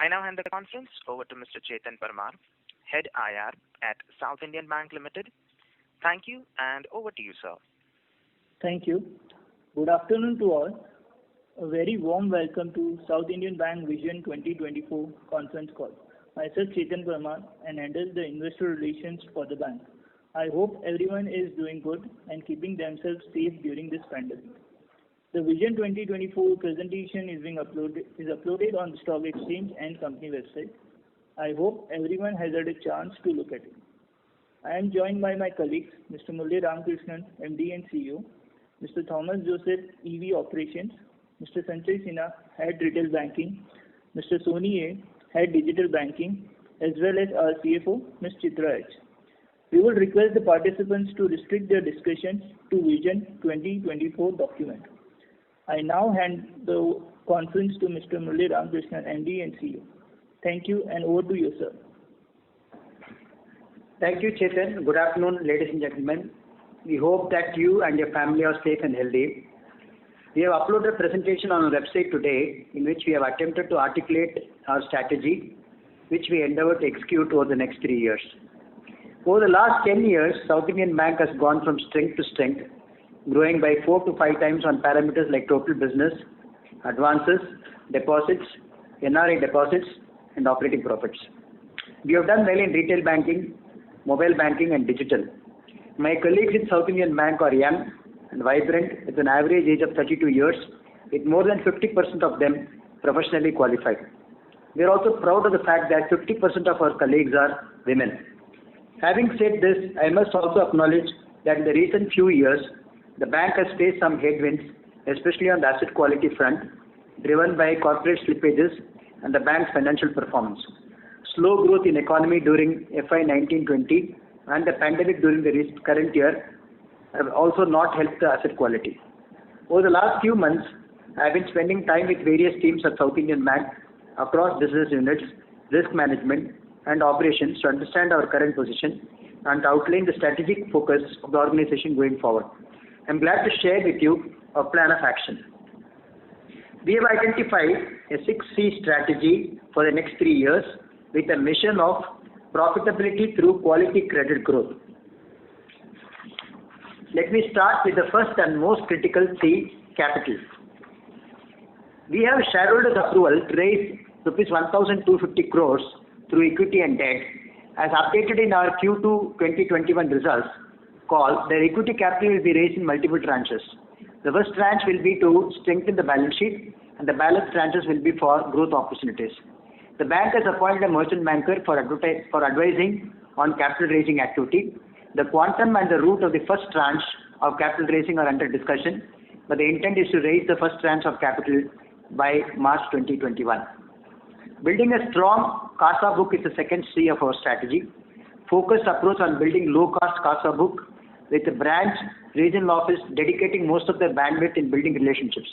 I now hand the conference over to Mr. Chetan Parmar, Head IR at South Indian Bank Limited. Thank you, and over to you, sir. Thank you. Good afternoon to all. A very warm welcome to South Indian Bank Vision 2024 conference call. Myself Chetan Parmar and handle the investor relations for the bank. I hope everyone is doing good and keeping themselves safe during this pandemic. The Vision 2024 presentation is uploaded on the stock exchange and company website. I hope everyone has had a chance to look at it. I am joined by my colleagues, Mr. Murali Ramakrishnan, MD and CEO, Mr. Thomas Joseph, EV Operations, Mr. Sanjay Sinha, Head Retail Banking, Mr. Soni A, Head Digital Banking, as well as our CFO, Ms. Chitra H. We would request the participants to restrict their discussions to Vision 2024 document. I now hand the conference to Mr. Murali Ramakrishnan, MD and CEO. Thank you, and over to you, sir. Thank you, Chetan. Good afternoon, ladies and gentlemen. We hope that you and your family are safe and healthy. We have uploaded a presentation on our website today in which we have attempted to articulate our strategy, which we endeavor to execute over the next 3 years. Over the last 10 years, South Indian Bank has gone from strength to strength, growing by 4 to 5 times on parameters like total business, advances, deposits, NRI deposits, and operating profits. We have done well in retail banking, mobile banking, and digital. My colleagues in South Indian Bank are young and vibrant with an average age of 32 years, with more than 50% of them professionally qualified. We are also proud of the fact that 50% of our colleagues are women. Having said this, I must also acknowledge that in the recent few years, the bank has faced some headwinds, especially on the asset quality front, driven by corporate slippages and the bank's financial performance. Slow growth in economy during FY 19-20 and the pandemic during the current year have also not helped the asset quality. Over the last few months, I have been spending time with various teams at South Indian Bank across business units, risk management, and operations to understand our current position and outline the strategic focus of the organization going forward. I am glad to share with you a plan of action. We have identified a 6C strategy for the next 3 years with a mission of profitability through quality credit growth. Let me start with the first and most critical C, capital. We have shareholders' approval to raise rupees 1,250 crores through equity and debt. As updated in our Q2 2021 results call, the equity capital will be raised in multiple tranches. The first tranche will be to strengthen the balance sheet, and the balance tranches will be for growth opportunities. The bank has appointed a merchant banker for advising on capital raising activity. The quantum and the route of the first tranche of capital raising are under discussion, but the intent is to raise the first tranche of capital by March 2021. Building a strong CASA book is the second C of our strategy. Focused approach on building low-cost CASA book with the branch regional office dedicating most of their bandwidth in building relationships.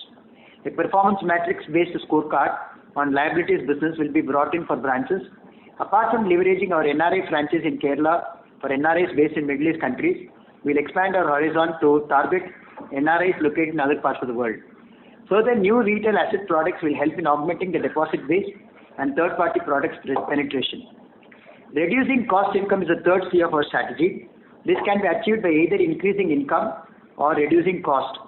A performance matrix-based scorecard on liabilities business will be brought in for branches. Apart from leveraging our NRI franchise in Kerala for NRIs based in Middle East countries, we will expand our horizon to target NRIs located in other parts of the world. Further, new retail asset products will help in augmenting the deposit base and third-party products penetration. Reducing cost income is the third C of our strategy. This can be achieved by either increasing income or reducing cost.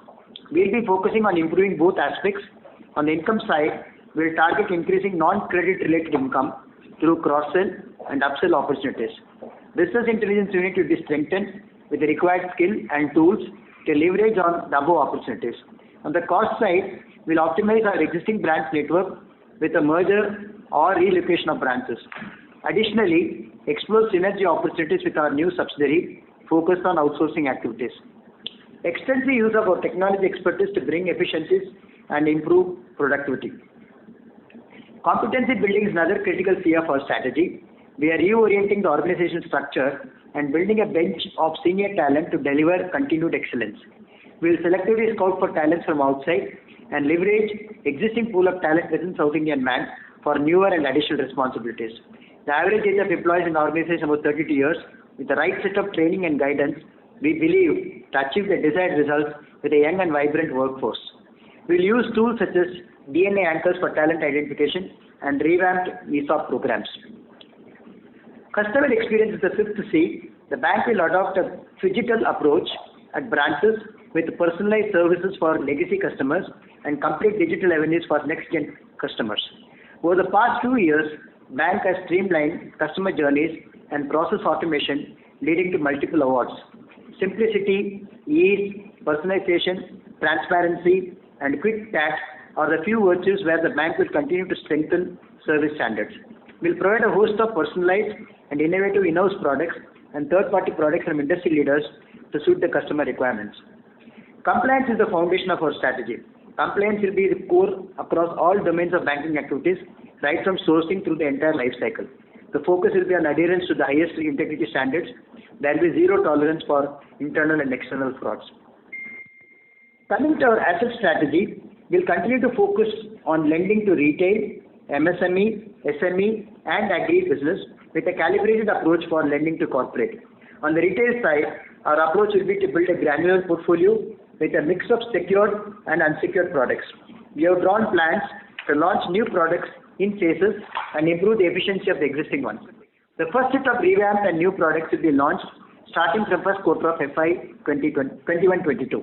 We will be focusing on improving both aspects. On the income side, we will target increasing non-credit related income through cross-sell and upsell opportunities. Business intelligence unit will be strengthened with the required skill and tools to leverage on the above opportunities. On the cost side, we will optimize our existing branch network with a merger or relocation of branches. Additionally, explore synergy opportunities with our new subsidiary focused on outsourcing activities. Extensive use of our technology expertise to bring efficiencies and improve productivity. Competency building is another critical C of our strategy. We are reorienting the organization structure and building a bench of senior talent to deliver continued excellence. We will selectively scout for talents from outside and leverage existing pool of talent within South Indian Bank for newer and additional responsibilities. The average age of employees in the organization is about 32 years. With the right set of training and guidance, we believe to achieve the desired results with a young and vibrant workforce. We will use tools such as DNA anchors for talent identification, and revamped ESOP programs. Customer experience is the fifth C. The bank will adopt a phygital approach at branches with personalized services for legacy customers and complete digital avenues for next-gen customers. Over the past 2 years, bank has streamlined customer journeys and process automation, leading to multiple awards. Simplicity, ease, personalization, transparency, and quick tax are the few virtues where the bank will continue to strengthen service standards. We'll provide a host of personalized and innovative in-house products and third-party products from industry leaders to suit the customer requirements. Compliance is the foundation of our strategy. Compliance will be the core across all domains of banking activities, right from sourcing through the entire life cycle. The focus will be on adherence to the highest integrity standards. There will be zero tolerance for internal and external frauds. Coming to our asset strategy, we'll continue to focus on lending to retail, MSME, SME, and agri business with a calibrated approach for lending to corporate. On the retail side, our approach will be to build a granular portfolio with a mix of secured and unsecured products. We have drawn plans to launch new products in phases and improve the efficiency of the existing ones. The first set of revamped and new products will be launched starting from first quarter of FY 21-22.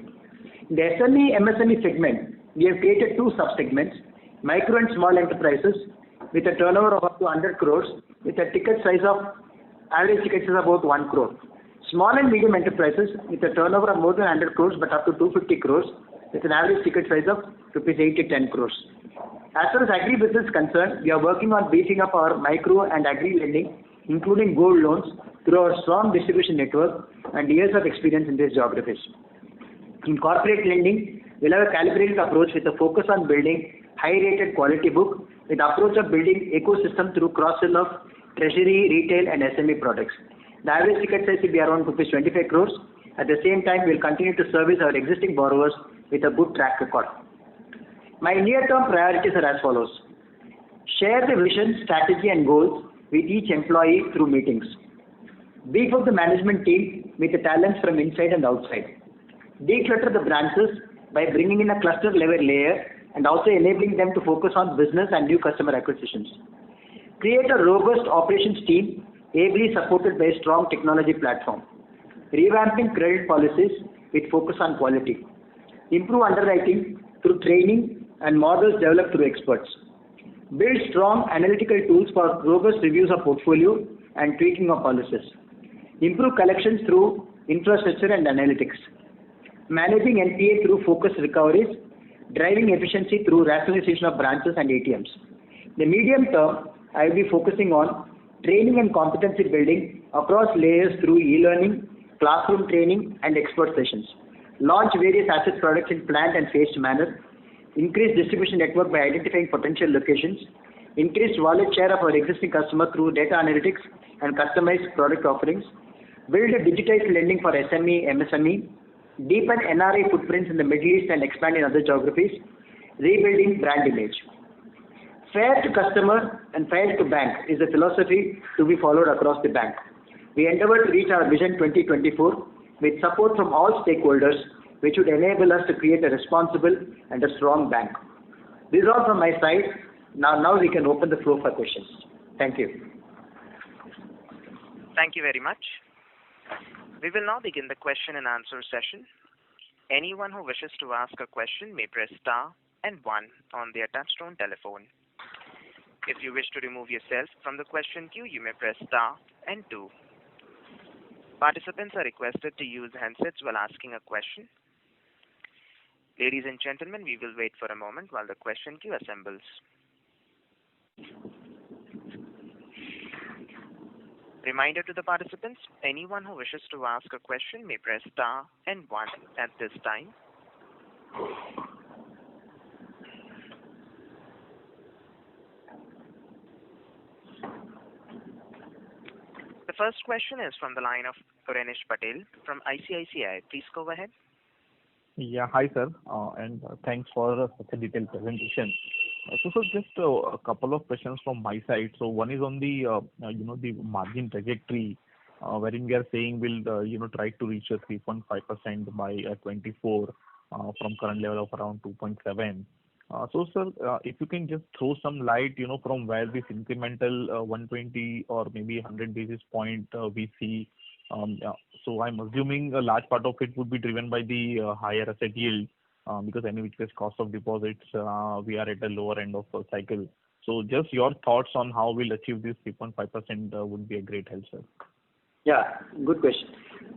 In the SME MSME segment, we have created two sub-segments, micro and small enterprises with a turnover of up to 100 crores with a ticket size of average ticket size of about 1 crore. Small and medium enterprises with a turnover of more than 100 crores but up to 250 crores with an average ticket size of rupees 8 to 10 crores. As far as agri business is concerned, we are working on beefing up our micro and agri lending, including gold loans, through our strong distribution network and years of experience in these geographies. In corporate lending, we'll have a calibrated approach with a focus on building high-rated quality book with the approach of building ecosystem through cross-sell of treasury, retail, and SME products. The average ticket size will be around rupees 25 crores. At the same time, we'll continue to service our existing borrowers with a good track record. My near-term priorities are as follows. Share the vision, strategy, and goals with each employee through meetings. Beef up the management team with the talents from inside and outside. Declutter the branches by bringing in a cluster level layer and also enabling them to focus on business and new customer acquisitions. Create a robust operations team ably supported by a strong technology platform. Revamping credit policies with focus on quality. Improve underwriting through training and models developed through experts. Build strong analytical tools for robust reviews of portfolio and tweaking of policies. Improve collections through infrastructure and analytics. Managing NPA through focused recoveries. Driving efficiency through rationalization of branches and ATMs. The medium term, I will be focusing on training and competency building across layers through e-learning, classroom training, and expert sessions. Launch various asset products in planned and phased manner. Increase distribution network by identifying potential locations. Increase wallet share of our existing customer through data analytics and customized product offerings. Build a digitized lending for SME, MSME. Deepen NRI footprints in the Middle East and expand in other geographies. Rebuilding brand image. Fair to customer and fair to bank is a philosophy to be followed across the bank. We endeavor to reach our Vision 2024 with support from all stakeholders, which would enable us to create a responsible and a strong bank. This is all from my side. Now we can open the floor for questions. Thank you. Thank you very much. We will now begin the question and answer session. Anyone who wishes to ask a question may press star and 1 on their touchtone telephone. If you wish to remove yourself from the question queue, you may press star and 2. Participants are requested to use handsets while asking a question. Ladies and gentlemen, we will wait for a moment while the question queue assembles. Reminder to the participants, anyone who wishes to ask a question may press star and 1 at this time. The first question is from the line of Renish Patel from ICICI. Please go ahead. Yeah, hi sir, and thanks for such a detailed presentation. So just a couple of questions from my side. So one is on the the margin trajectory, wherein we are saying we'll try to reach a 3.5% by 24 from current level of around 2.7. So, sir, if you can just throw some light, from where this incremental 120 or maybe 100 basis point we see. Yeah. So I'm assuming a large part of it would be driven by the higher asset yield, because any which case cost of deposits, we are at the lower end of the cycle. So just your thoughts on how we'll achieve this 3.5% would be a great help, sir. Yeah, good question.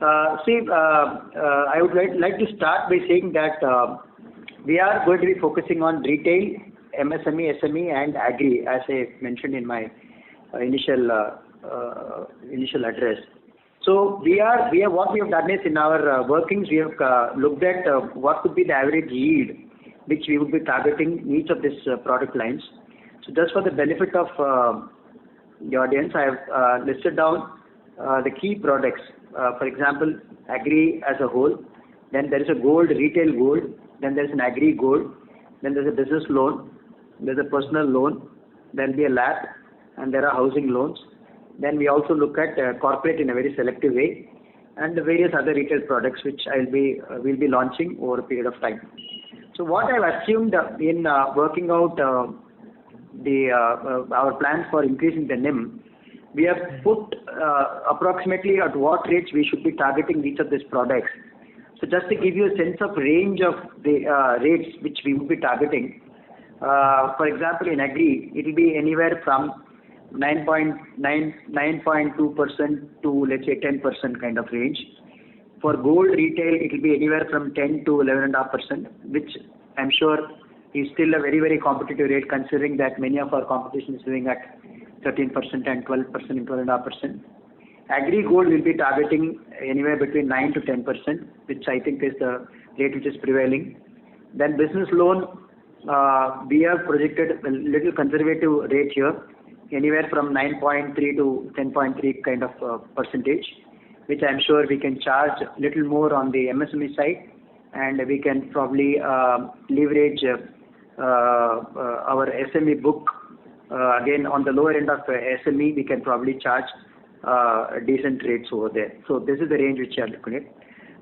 I would like to start by saying that we are going to be focusing on retail, MSME, SME, and agri, as I mentioned in my initial address. So what we have done is in our workings, we have looked at what could be the average yield which we would be targeting each of these product lines. So just for the benefit of the audience, I have listed down the key products. For example, agri as a whole, then there is a gold, retail gold, then there is an agri gold, then there is a business loan, there is a personal loan, there will be a LAP, and there are housing loans. Then we also look at corporate in a very selective way, and the various other retail products which we'll be launching over a period of time. So what I've assumed in working out our plans for increasing the NIM, we have put approximately at what rates we should be targeting each of these products. So just to give you a sense of range of the rates which we will be targeting, for example, in agri, it will be anywhere from 9.2% to, let's say, 10% kind of range. For gold retail, it will be anywhere from 10 to 11.5%, which I'm sure is still a very, very competitive rate, considering that many of our competition is doing at 13% and 12% and 12.5%. Agri gold will be targeting anywhere between 9 to 10%, which I think is the rate which is prevailing. Then business loan, we have projected a little conservative rate here, anywhere from 9.3 to 10.3 kind of percentage, which I'm sure we can charge a little more on the MSME side, and we can probably leverage our SME book. Again, on the lower end of SME, we can probably charge decent rates over there. So this is the range which we are looking at.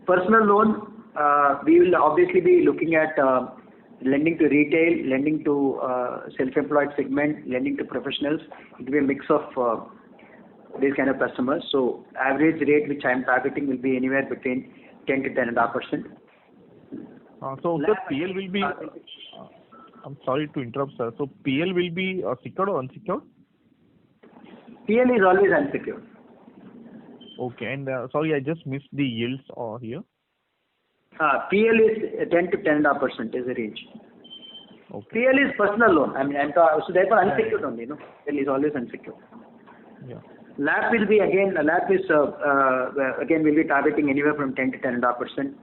Personal loan, we will obviously be looking at lending to retail, lending to self-employed segment, lending to professionals. It will be a mix of these kind of customers. So average rate which I am targeting will be anywhere between 10 to 10.5%. So the PL will be. I'm sorry to interrupt, sir. So PL will be secured or unsecured? PL is always unsecured. Okay, and sorry, I just missed the yields here. PL is 10 to 10.5% is the range. Okay. PL is personal loan. So therefore unsecured only. PL is always unsecured. Yeah. LAP will be again will be targeting anywhere from 10 to 10.5%.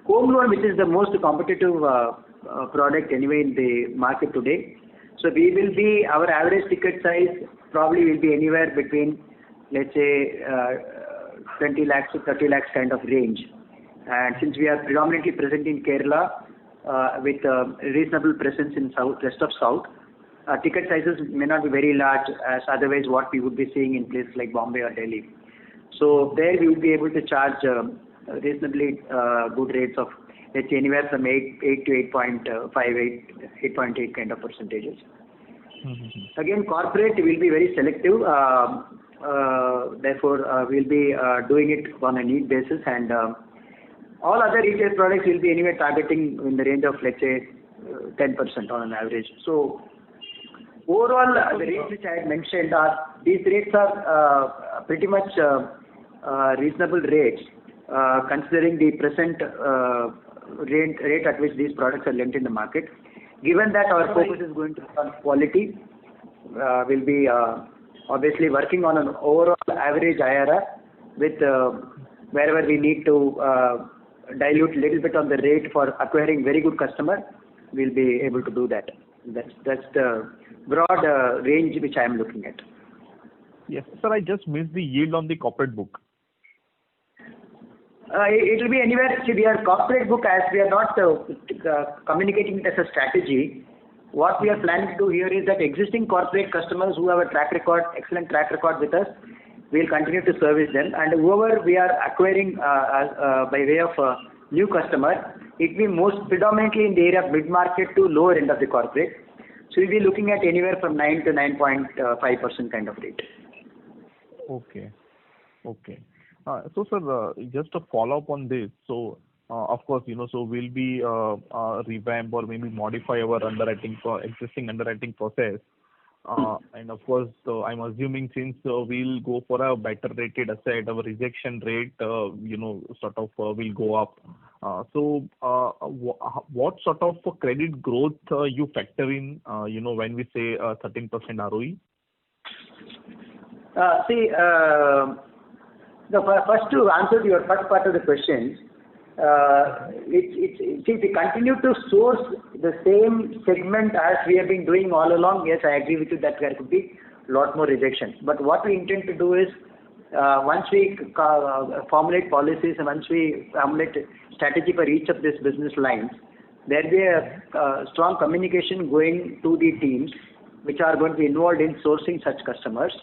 Home loan, which is the most competitive product anyway in the market today. So our average ticket size probably will be anywhere between, let's say, 20 lakhs to 30 lakhs kind of range. And since we are predominantly present in Kerala with a reasonable presence in rest of South, ticket sizes may not be very large as otherwise what we would be seeing in places like Bombay or Delhi. So there we would be able to charge reasonably good rates of, let's say, anywhere from 8 to 8.5, 8.8 kind of percentages. Mm-hmm. Again, corporate will be very selective. Therefore, we'll be doing it on a need basis, and all other retail products will be anyway targeting in the range of, let's say, 10% on an average. So overall, the rates which I had mentioned these rates are pretty much reasonable rates, considering the present rate at which these products are lent in the market. Given that our focus is going to be on quality, we'll be obviously working on an overall average IRR with wherever we need to dilute a little bit on the rate for acquiring very good customer, we'll be able to do that. That's the broad range which I am looking at. Yes, sir, I just missed the yield on the corporate book. It will be anywhere. See, we are corporate book, as we are not communicating it as a strategy. What we are planning to do here is that existing corporate customers who have a excellent track record with us, we will continue to service them, and whoever we are acquiring by way of new customer, it will be most predominantly in the area of mid-market to lower end of the corporate. So we'll be looking at anywhere from 9 to 9.5% kind of rate. Okay. Okay. So, sir, just a follow-up on this. So, of course, so we'll be revamp or maybe modify our existing underwriting process. And of course, I'm assuming since we'll go for a better rated asset, our rejection rate, sort of will go up. So, what sort of credit growth you factor in, when we say 13% ROE? First to answer to your first part of the question, if we continue to source the same segment as we have been doing all along, yes, I agree with you that there could be a lot more rejections. But what we intend to do is, once we formulate policies and once we formulate strategy for each of these business lines, there will be a strong communication going to the teams which are going to be involved in sourcing such customers.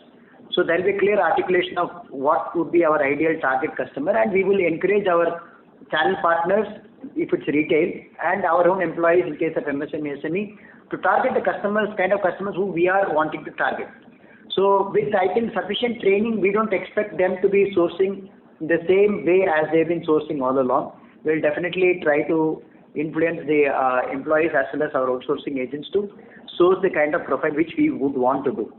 So there will be clear articulation of what would be our ideal target customer, and we will encourage our channel partners, if it's retail, and our own employees in case of MSME, SME, to target the kind of customers who we are wanting to target. So with, I think, sufficient training, we don't expect them to be sourcing the same way as they've been sourcing all along. We'll definitely try to influence the employees as well as our outsourcing agents to source the kind of profile which we would want to do.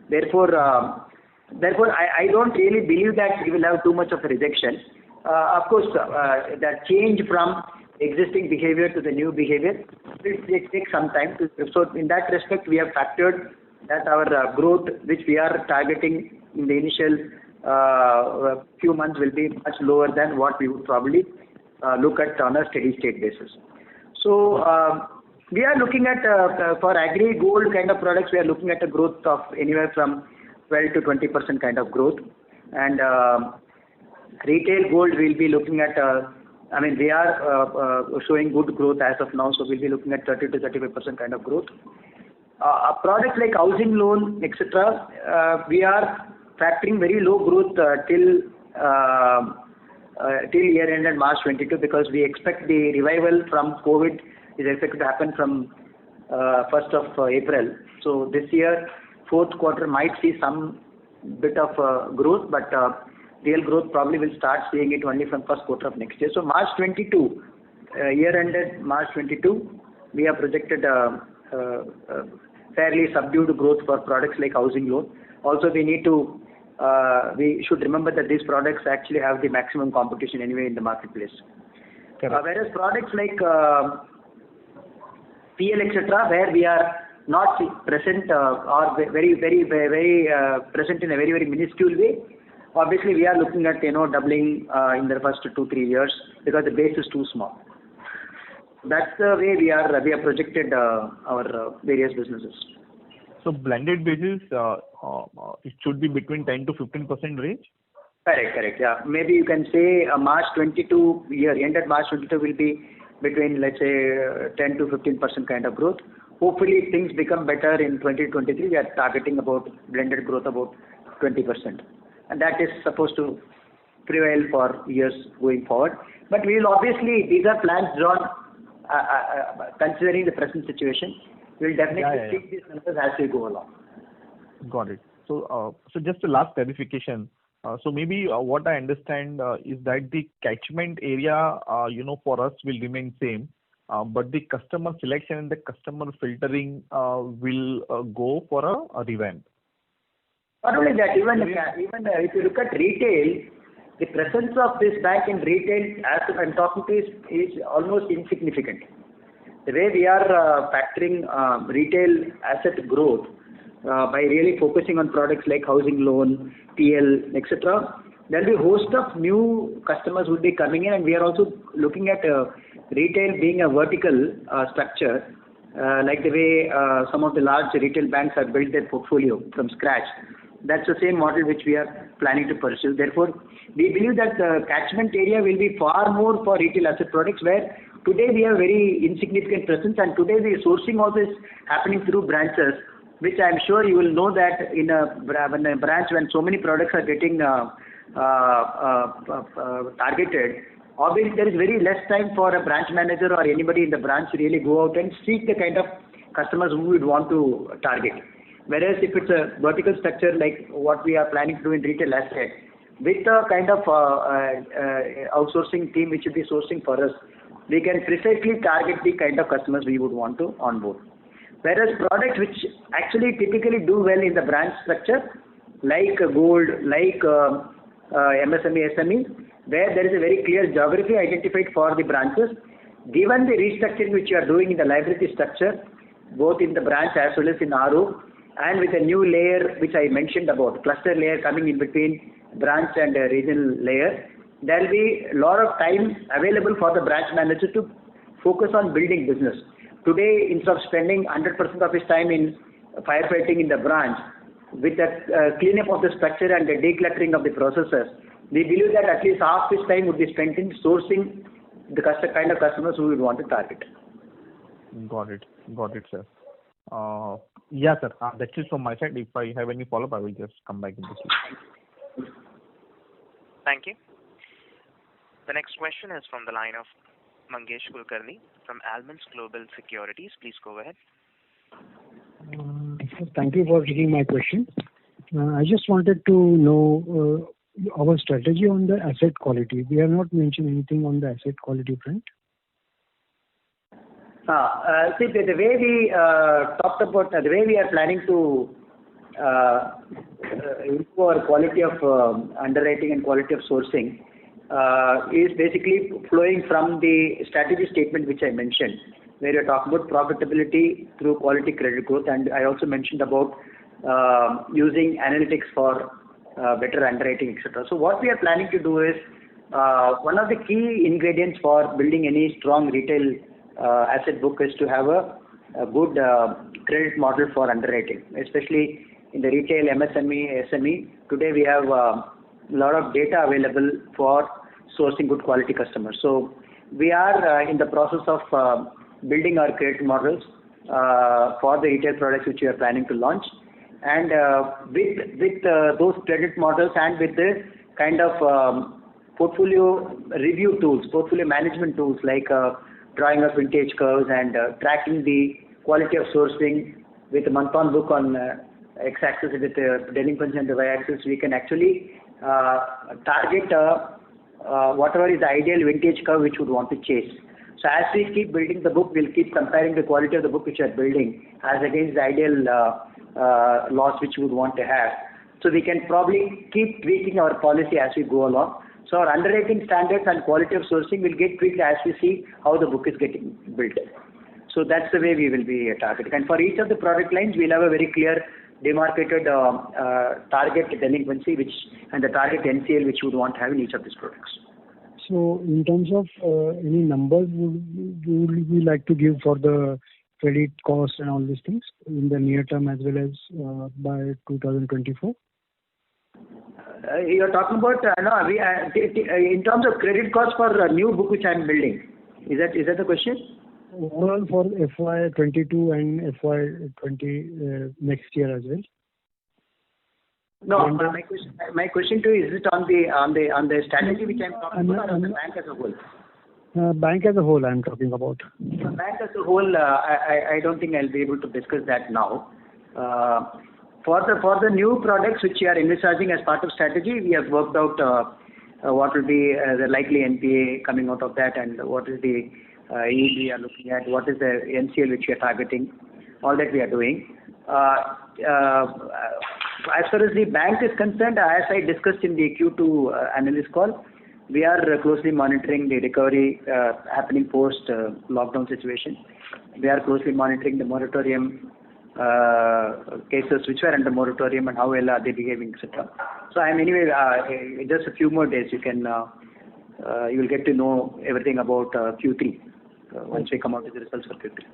Therefore, I don't really believe that we will have too much of a rejection. Of course, that change from existing behavior to the new behavior will take some time. So in that respect, we have factored that our growth, which we are targeting in the initial few months, will be much lower than what we would probably look at on a steady state basis. So we are looking at, for agri gold kind of products, we are looking at a growth of anywhere from 12 to 20% kind of growth. And retail gold will be looking at, we are showing good growth as of now, so we'll be looking at 30 to 35% kind of growth. Products like housing loan, etc., we are factoring very low growth till year ended March 22, because we expect the revival from COVID is expected to happen from 1st of April. So this year, fourth quarter might see some bit of growth, but real growth probably will start seeing it only from first quarter of next year. So March 22, year ended March 22, we have projected fairly subdued growth for products like housing loan. Also, we should remember that these products actually have the maximum competition anyway in the marketplace. Whereas products like PL, etc., where we are not present or very present in a very minuscule way, obviously we are looking at doubling in the first 2-3 years because the base is too small. That's the way we have projected our various businesses. So blended basis, it should be between 10 to 15% range? Correct. Yeah. Maybe you can say March 22 year ended March 22 will be between, let's say, 10 to 15% kind of growth. Hopefully, if things become better in 2023, we are targeting about blended growth about 20%. And that is supposed to prevail for years going forward. But we will obviously, these are plans drawn considering the present situation. We will definitely take these numbers as we go along. Got it. So just a last clarification. So maybe what I understand is that the catchment area, for us will remain same, but the customer selection and the customer filtering will go for a revamp. Not only that, even if you look at retail, the presence of this bank in retail, as I'm talking to, is almost insignificant. The way we are factoring retail asset growth by really focusing on products like housing loan, PL, etc., there will be a host of new customers who will be coming in, and we are also looking at retail being a vertical structure, like the way some of the large retail banks have built their portfolio from scratch. That's the same model which we are planning to pursue. Therefore, we believe that the catchment area will be far more for retail asset products, where today we have very insignificant presence, and today the sourcing also is happening through branches, which I'm sure you will know that in a branch when so many products are getting targeted, obviously there is very less time for a branch manager or anybody in the branch to really go out and seek the kind of customers who would want to target. Whereas if it's a vertical structure like what we are planning to do in retail asset, with a kind of outsourcing team which will be sourcing for us, we can precisely target the kind of customers we would want to onboard. Whereas products which actually typically do well in the branch structure, like gold, like MSME, SME, where there is a very clear geography identified for the branches, given the restructuring which you are doing in the liability structure, both in the branch as well as in RO, and with a new layer which I mentioned about, cluster layer coming in between branch and regional layer, there will be a lot of time available for the branch manager to focus on building business. Today, instead of spending 100% of his time in firefighting in the branch, with the cleanup of the structure and the decluttering of the processes, we believe that at least half his time would be spent in sourcing the kind of customers who we would want to target. Got it, sir. Yeah, sir. That's it from my side. If I have any follow-up, I will just come back in the queue. Thank you. The next question is from the line of Mangesh Kulkarni from Almondz Global Securities. Please go ahead. Thank you for taking my question. I just wanted to know our strategy on the asset quality. We have not mentioned anything on the asset quality front. See, the way we talked about, the way we are planning to improve our quality of underwriting and quality of sourcing is basically flowing from the strategy statement which I mentioned, where you're talking about profitability through quality credit growth, and I also mentioned about using analytics for better underwriting, etc. So what we are planning to do is, one of the key ingredients for building any strong retail asset book is to have a good credit model for underwriting, especially in the retail MSME, SME. Today we have a lot of data available for sourcing good quality customers. So we are in the process of building our credit models for the retail products which we are planning to launch. And with those credit models and with the kind of portfolio review tools, portfolio management tools like drawing of vintage curves and tracking the quality of sourcing with a month-on book on x-axis with delinquency and the y-axis, we can actually target whatever is the ideal vintage curve which we would want to chase. So as we keep building the book, we'll keep comparing the quality of the book which we are building as against the ideal loss which we would want to have. So we can probably keep tweaking our policy as we go along. So our underwriting standards and quality of sourcing will get tweaked as we see how the book is getting built. So that's the way we will be targeting. And for each of the product lines, we'll have a very clear demarcated target delinquency and the target NCL which we would want to have in each of these products. So in terms of any numbers, would we like to give for the credit cost and all these things in the near term as well as by 2024? You are talking about in terms of credit cost for a new book which I am building. Is that the question? Overall for FY22 and FY20 next year as well. No, my question to you is it on the strategy which I am talking about or on the bank as a whole? Bank as a whole I am talking about. The bank as a whole, I don't think I'll be able to discuss that now. For the new products which we are envisaging as part of strategy, we have worked out what will be the likely NPA coming out of that, and what is the yield we are looking at, what is the NCL which we are targeting. All that we are doing. As far as the bank is concerned, as I discussed in the Q2 analyst call, we are closely monitoring the recovery happening post lockdown situation. We are closely monitoring the moratorium cases which were under moratorium and how well are they behaving, etc. So I am anyway just a few more days. You will get to know everything about Q3 once we come out with the results for Q3.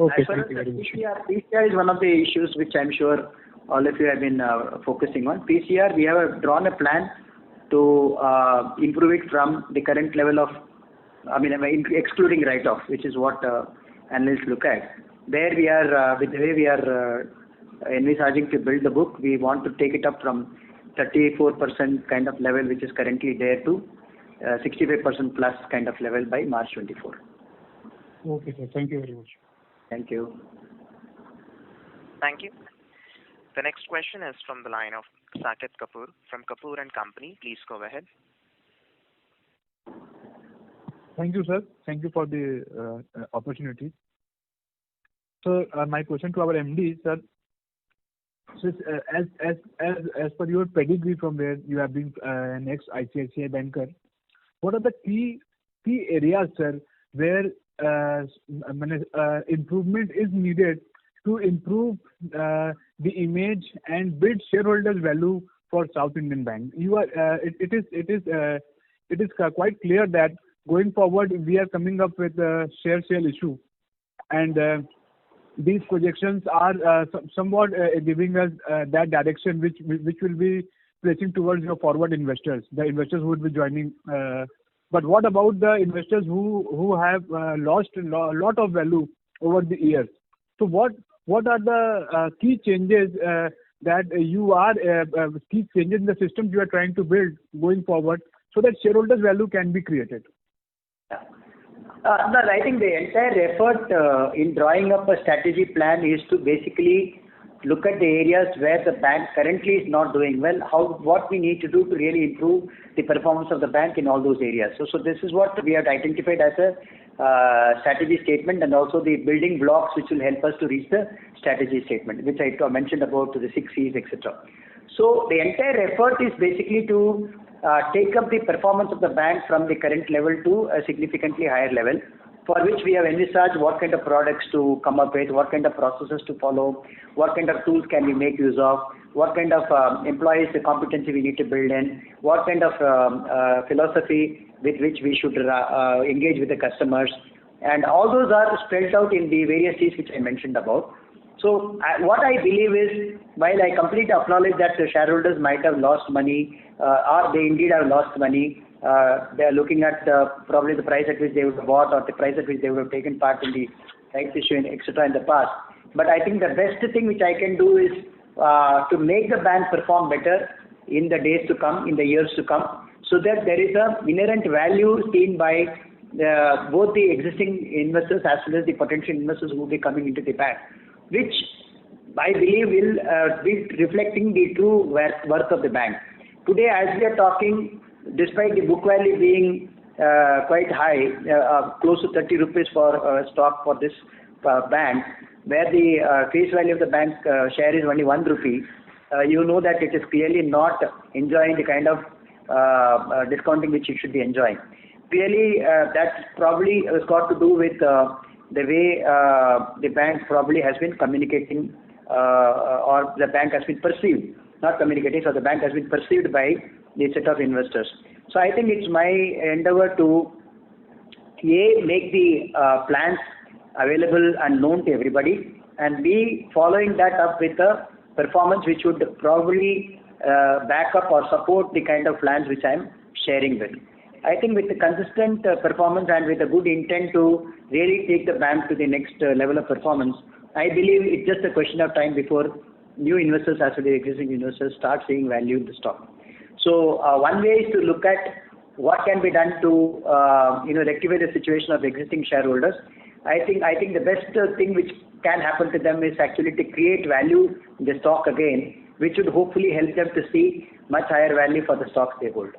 Okay, as far as PCR is one of the issues which I am sure all of you have been focusing on. PCR, we have drawn a plan to improve it from the current level of, excluding write-off, which is what analysts look at. There we are, with the way we are envisaging to build the book, we want to take it up from 34% kind of level which is currently there to 65% plus kind of level by March 24. Okay, sir. Thank you very much. Thank you. Thank you. The next question is from the line of Saket Kapoor from Kapoor and Company. Please go ahead. Thank you, sir. Thank you for the opportunity. So my question to our MD, sir. So as per your pedigree from where you have been an ex-ICICI banker, what are the key areas, sir, where improvement is needed to improve the image and build shareholders' value for South Indian Bank? It is quite clear that going forward we are coming up with a share sale issue, and these projections are somewhat giving us that direction which will be placing towards your forward investors, the investors who would be joining. But what about the investors who have lost a lot of value over the years? So what are the key changes that you are key changes in the systems you are trying to build going forward so that shareholders' value can be created? I think the entire effort in drawing up a strategy plan is to basically look at the areas where the bank currently is not doing well, what we need to do to really improve the performance of the bank in all those areas. So this is what we have identified as a strategy statement, and also the building blocks which will help us to reach the strategy statement, which I mentioned about the 6 C's, etc. So the entire effort is basically to take up the performance of the bank from the current level to a significantly higher level, for which we have envisaged what kind of products to come up with, what kind of processes to follow, what kind of tools can we make use of, what kind of employees competency we need to build in, what kind of philosophy with which we should engage with the customers, and all those are spelled out in the various C's which I mentioned about. So what I believe is, while I completely acknowledge that the shareholders might have lost money, or they indeed have lost money, they are looking at probably the price at which they would have bought or the price at which they would have taken part in the rights issue, etc. in the past. But I think the best thing which I can do is to make the bank perform better in the days to come, in the years to come, so that there is a inherent value seen by both the existing investors as well as the potential investors who will be coming into the bank, which I believe will be reflecting the true worth of the bank. Today, as we are talking, despite the book value being quite high, close to 30 rupees for stock for this bank, where the face value of the bank share is only 1 rupee, you know that it is clearly not enjoying the kind of discounting which it should be enjoying. Clearly, that probably has got to do with the way the bank probably has been communicating, or the bank has been perceived, not communicating, so the bank has been perceived by the set of investors. So I think it's my endeavor to make the plans available and known to everybody, and B, following that up with a performance which would probably back up or support the kind of plans which I'm sharing with. I think with the consistent performance and with a good intent to really take the bank to the next level of performance, I believe it's just a question of time before new investors as well as existing investors start seeing value in the stock. So one way is to look at what can be done to rectify the situation of existing shareholders. I think the best thing which can happen to them is actually to create value in the stock again, which would hopefully help them to see much higher value for the stocks they hold.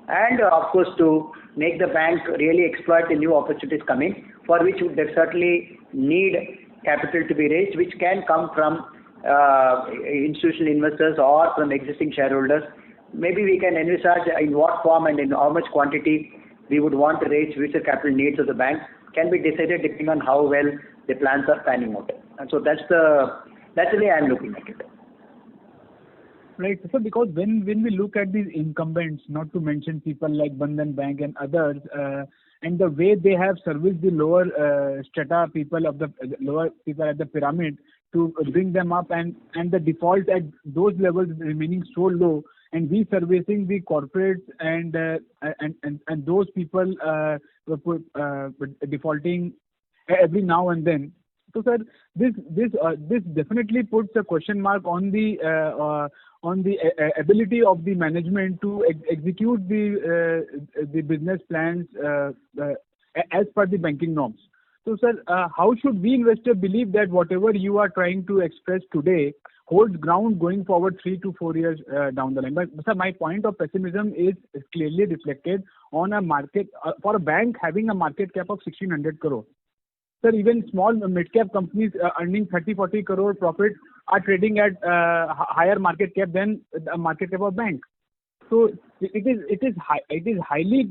And of course, to make the bank really exploit the new opportunities coming, for which they certainly need capital to be raised, which can come from institutional investors or from existing shareholders. Maybe we can envisage in what form and in how much quantity we would want to raise future capital needs of the bank can be decided depending on how well the plans are panning out. And so that's the way I'm looking at it. Right. So because when we look at these incumbents, not to mention people like Bandhan Bank and others, and the way they have serviced the lower strata people of the lower people at the pyramid to bring them up, and the default at those levels remaining so low, and we servicing the corporates and those people defaulting every now and then. So, sir, this definitely puts a question mark on the ability of the management to execute the business plans as per the banking norms. So, sir, how should we investor believe that whatever you are trying to express today holds ground going forward 3 to 4 years down the line? But, sir, my point of pessimism is clearly reflected on a market for a bank having a market cap of 1,600 crore. Sir, even small mid-cap companies earning 30-40 crore profit are trading at higher market cap than the market cap of bank. So it is highly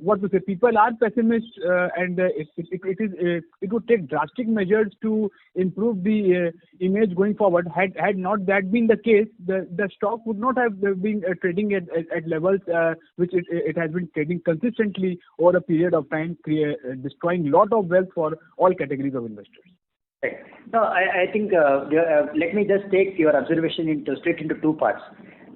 what to say. People are pessimists, and it would take drastic measures to improve the image going forward. Had not that been the case, the stock would not have been trading at levels which it has been trading consistently over a period of time, destroying lot of wealth for all categories of investors. Right. No, I think let me just take your observation straight into two parts.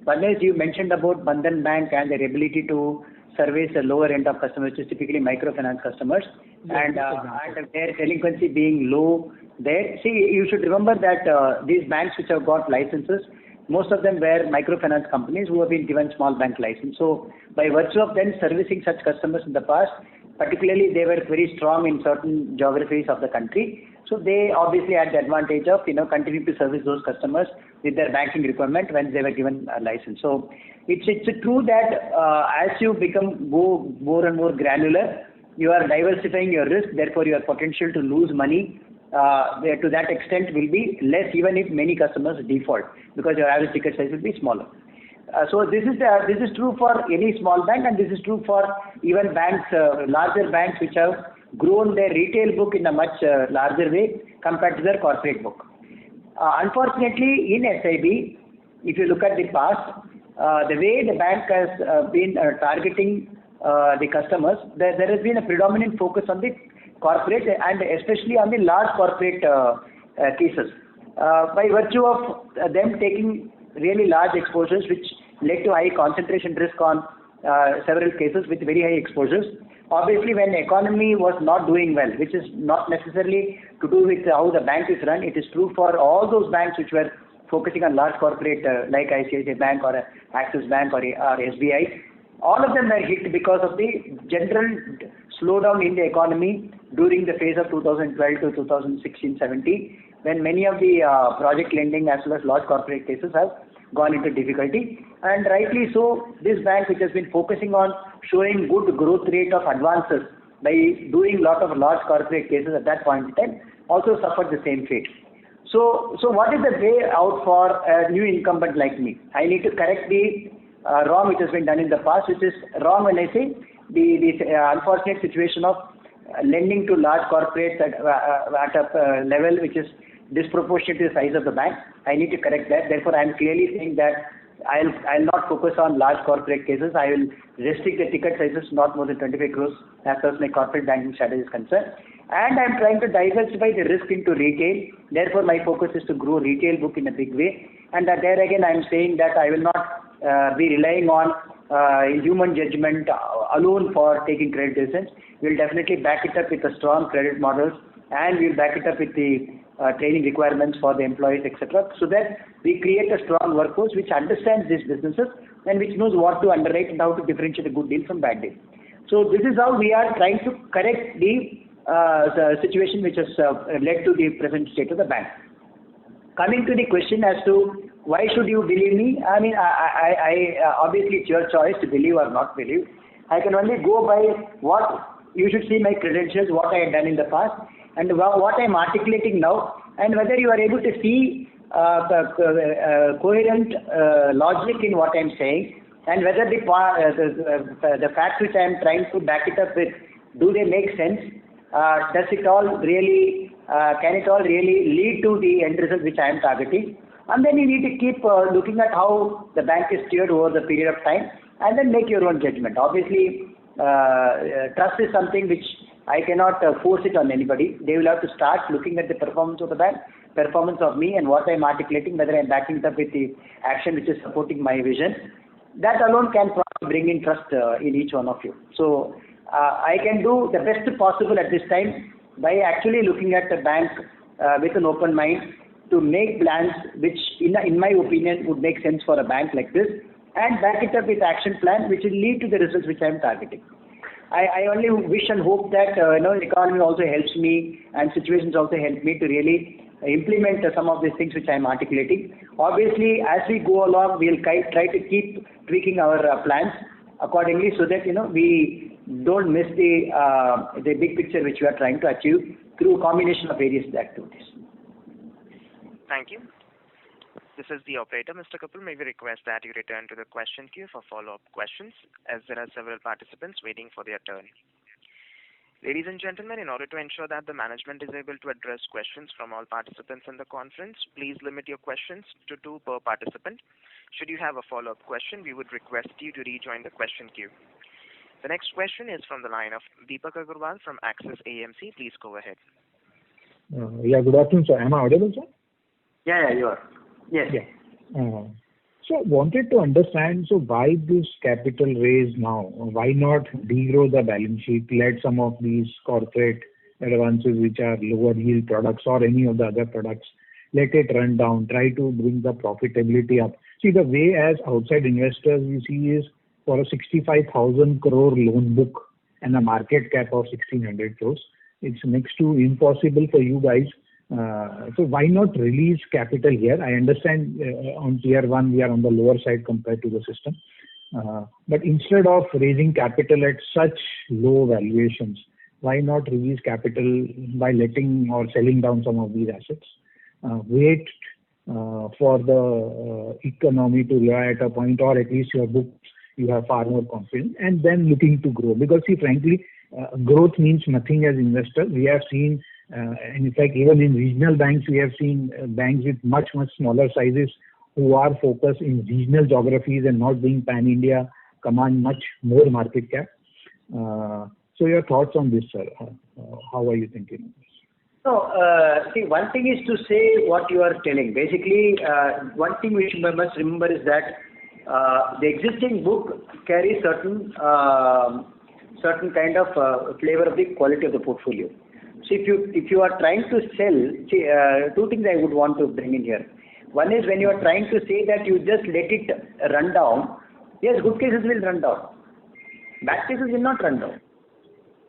One is you mentioned about Bandhan Bank and their ability to service a lower end of customers, which is typically microfinance customers, and their delinquency being low there. See, you should remember that these banks which have got licenses, most of them were microfinance companies who have been given small bank license. So by virtue of them servicing such customers in the past, particularly they were very strong in certain geographies of the country. So they obviously had the advantage of continuing to service those customers with their banking requirement when they were given a license. So it's true that as you go more and more granular, you are diversifying your risk. Therefore, your potential to lose money to that extent will be less, even if many customers default, because your average ticket size will be smaller. So this is true for any small bank, and this is true for even banks, larger banks which have grown their retail book in a much larger way compared to their corporate book. Unfortunately, in SIB, if you look at the past, the way the bank has been targeting the customers, there has been a predominant focus on the corporate and especially on the large corporate cases. By virtue of them taking really large exposures, which led to high concentration risk on several cases with very high exposures. Obviously, when the economy was not doing well, which is not necessarily to do with how the bank is run, it is true for all those banks which were focusing on large corporate like ICICI Bank or Axis Bank or SBI. All of them were hit because of the general slowdown in the economy during the phase of 2012 to 2016-17, when many of the project lending as well as large corporate cases have gone into difficulty. And rightly so, this bank, which has been focusing on showing good growth rate of advances by doing lot of large corporate cases at that point in time, also suffered the same fate. So what is the way out for a new incumbent like me? I need to correct the wrong which has been done in the past, which is wrong when I say the unfortunate situation of lending to large corporates at a level which is disproportionate to the size of the bank. I need to correct that. Therefore, I am clearly saying that I'll not focus on large corporate cases. I will restrict the ticket sizes not more than 25 crores as far as my corporate banking strategy is concerned. And I'm trying to diversify the risk into retail. Therefore, my focus is to grow retail book in a big way. And there again, I'm saying that I will not be relying on human judgment alone for taking credit decisions. We'll definitely back it up with the strong credit models, and we'll back it up with the training requirements for the employees, etc. So that we create a strong workforce which understands these businesses and which knows what to underwrite and how to differentiate a good deal from bad deal. So this is how we are trying to correct the situation which has led to the present state of the bank. Coming to the question as to why should you believe me? I mean, I obviously it's your choice to believe or not believe. I can only go by what you should see my credentials, what I had done in the past, and what I am articulating now, and whether you are able to see coherent logic in what I am saying, and whether the facts which I am trying to back it up with, do they make sense? Does it all really, can it all really lead to the end result which I am targeting? And then you need to keep looking at how the bank is steered over the period of time, and then make your own judgment. Obviously, trust is something which I cannot force it on anybody. They will have to start looking at the performance of the bank, performance of me, and what I am articulating, whether I am backing it up with the action which is supporting my vision. That alone can probably bring in trust in each one of you. So I can do the best possible at this time by actually looking at the bank with an open mind to make plans which, in my opinion, would make sense for a bank like this, and back it up with action plan which will lead to the results which I am targeting. I only wish and hope that the economy also helps me and situations also help me to really implement some of these things which I am articulating. Obviously, as we go along, we will try to keep tweaking our plans accordingly so that we don't miss the big picture which we are trying to achieve through a combination of various activities. Thank you. This is the operator. Mr. Kapil, may we request that you return to the question queue for follow-up questions, as there are several participants waiting for their turn. Ladies and gentlemen, in order to ensure that the management is able to address questions from all participants in the conference, please limit your questions to 2 per participant. Should you have a follow-up question, we would request you to rejoin the question queue. The next question is from the line of Deepak Agarwal from Axis AMC. Please go ahead. Yeah, good afternoon, sir. Am I audible, sir? Yeah, you are. Yes. Yeah. So wanted to understand, so why this capital raise now? Why not degrow the balance sheet, let some of these corporate advances which are lower yield products or any of the other products, let it run down, try to bring the profitability up. See, the way as outside investors we see is for a 65,000 crore loan book and a market cap of 1,600 crores, it's next to impossible for you guys. So why not release capital here? I understand on tier 1 we are on the lower side compared to the system. But instead of raising capital at such low valuations, why not release capital by letting or selling down some of these assets? Wait for the economy to lie at a point, or at least your books you have far more confidence, and then looking to grow. Because see, frankly, growth means nothing as investors. We have seen in fact, even in regional banks, we have seen banks with much smaller sizes who are focused in regional geographies and not being pan-India command much more market cap. So your thoughts on this, sir? How are you thinking of this? So, see, one thing is to say what you are telling. Basically, one thing which we must remember is that the existing book carries certain kind of flavor of the quality of the portfolio. So if you are trying to sell, see, 2 things I would want to bring in here. One is when you are trying to say that you just let it run down, yes, good cases will run down. Bad cases will not run down.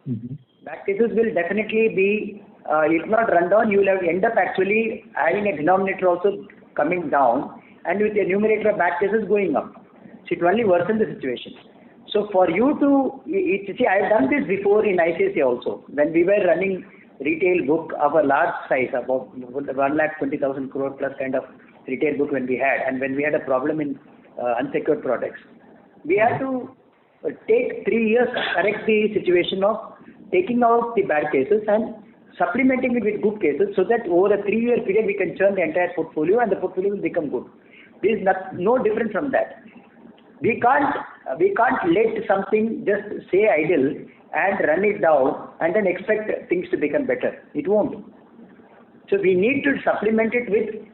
Mm-hmm. Bad cases will definitely be, if not run down, you will end up actually having a denominator also coming down and with the numerator of bad cases going up. So it will only worsen the situation. So for you to, see, I have done this before in ICICI also. When we were running retail book of a large size, about 1,20,000 crore plus kind of retail book when we had, and when we had a problem in unsecured products, we had to take 3 years to correct the situation of taking out the bad cases and supplementing it with good cases, so that over a 3-year period we can churn the entire portfolio and the portfolio will become good. There is no different from that. We can't let something just stay idle and run it down and then expect things to become better. It won't. So we need to supplement it with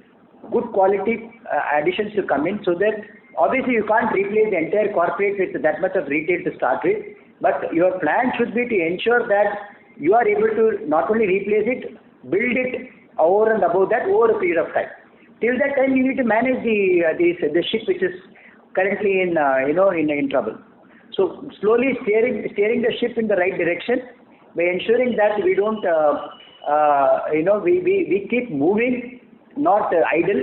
good quality additions to come in, so that obviously you can't replace the entire corporate with that much of retail to start with, but your plan should be to ensure that you are able to not only replace it, build it over and above that over a period of time. Till that time, you need to manage the ship which is currently in trouble. So slowly steering the ship in the right direction by ensuring that we don't we keep moving, not idle,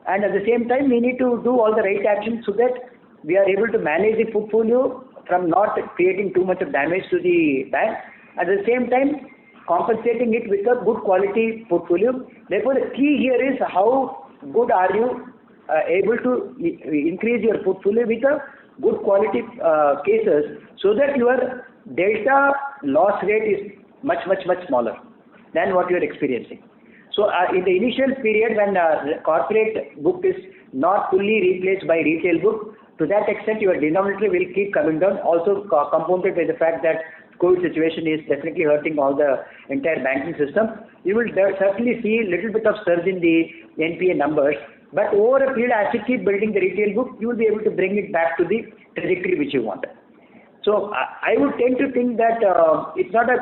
and at the same time we need to do all the right actions so that we are able to manage the portfolio from not creating too much of damage to the bank. At the same time, compensating it with a good quality portfolio. Therefore, the key here is how good are you able to increase your portfolio with a good quality cases, so that your delta loss rate is much smaller than what you are experiencing. So in the initial period when corporate book is not fully replaced by retail book, to that extent your denominator will keep coming down, also compounded by the fact that COVID situation is definitely hurting all the entire banking system. You will certainly see a little bit of surge in the NPA numbers, but over a period, as you keep building the retail book, you will be able to bring it back to the trajectory which you want. So I would tend to think that it's not a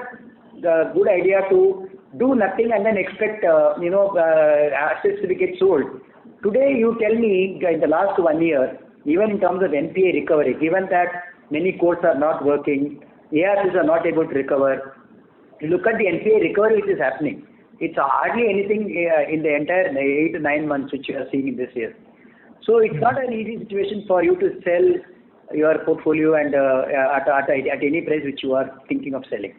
good idea to do nothing and then expect assets to get sold. Today, you tell me in the last 1 year, even in terms of NPA recovery, given that many courts are not working, ARCs are not able to recover, you look at the NPA recovery which is happening. It's hardly anything in the entire 8 to 9 months which you are seeing in this year. So it's not an easy situation for you to sell your portfolio and at any price which you are thinking of selling.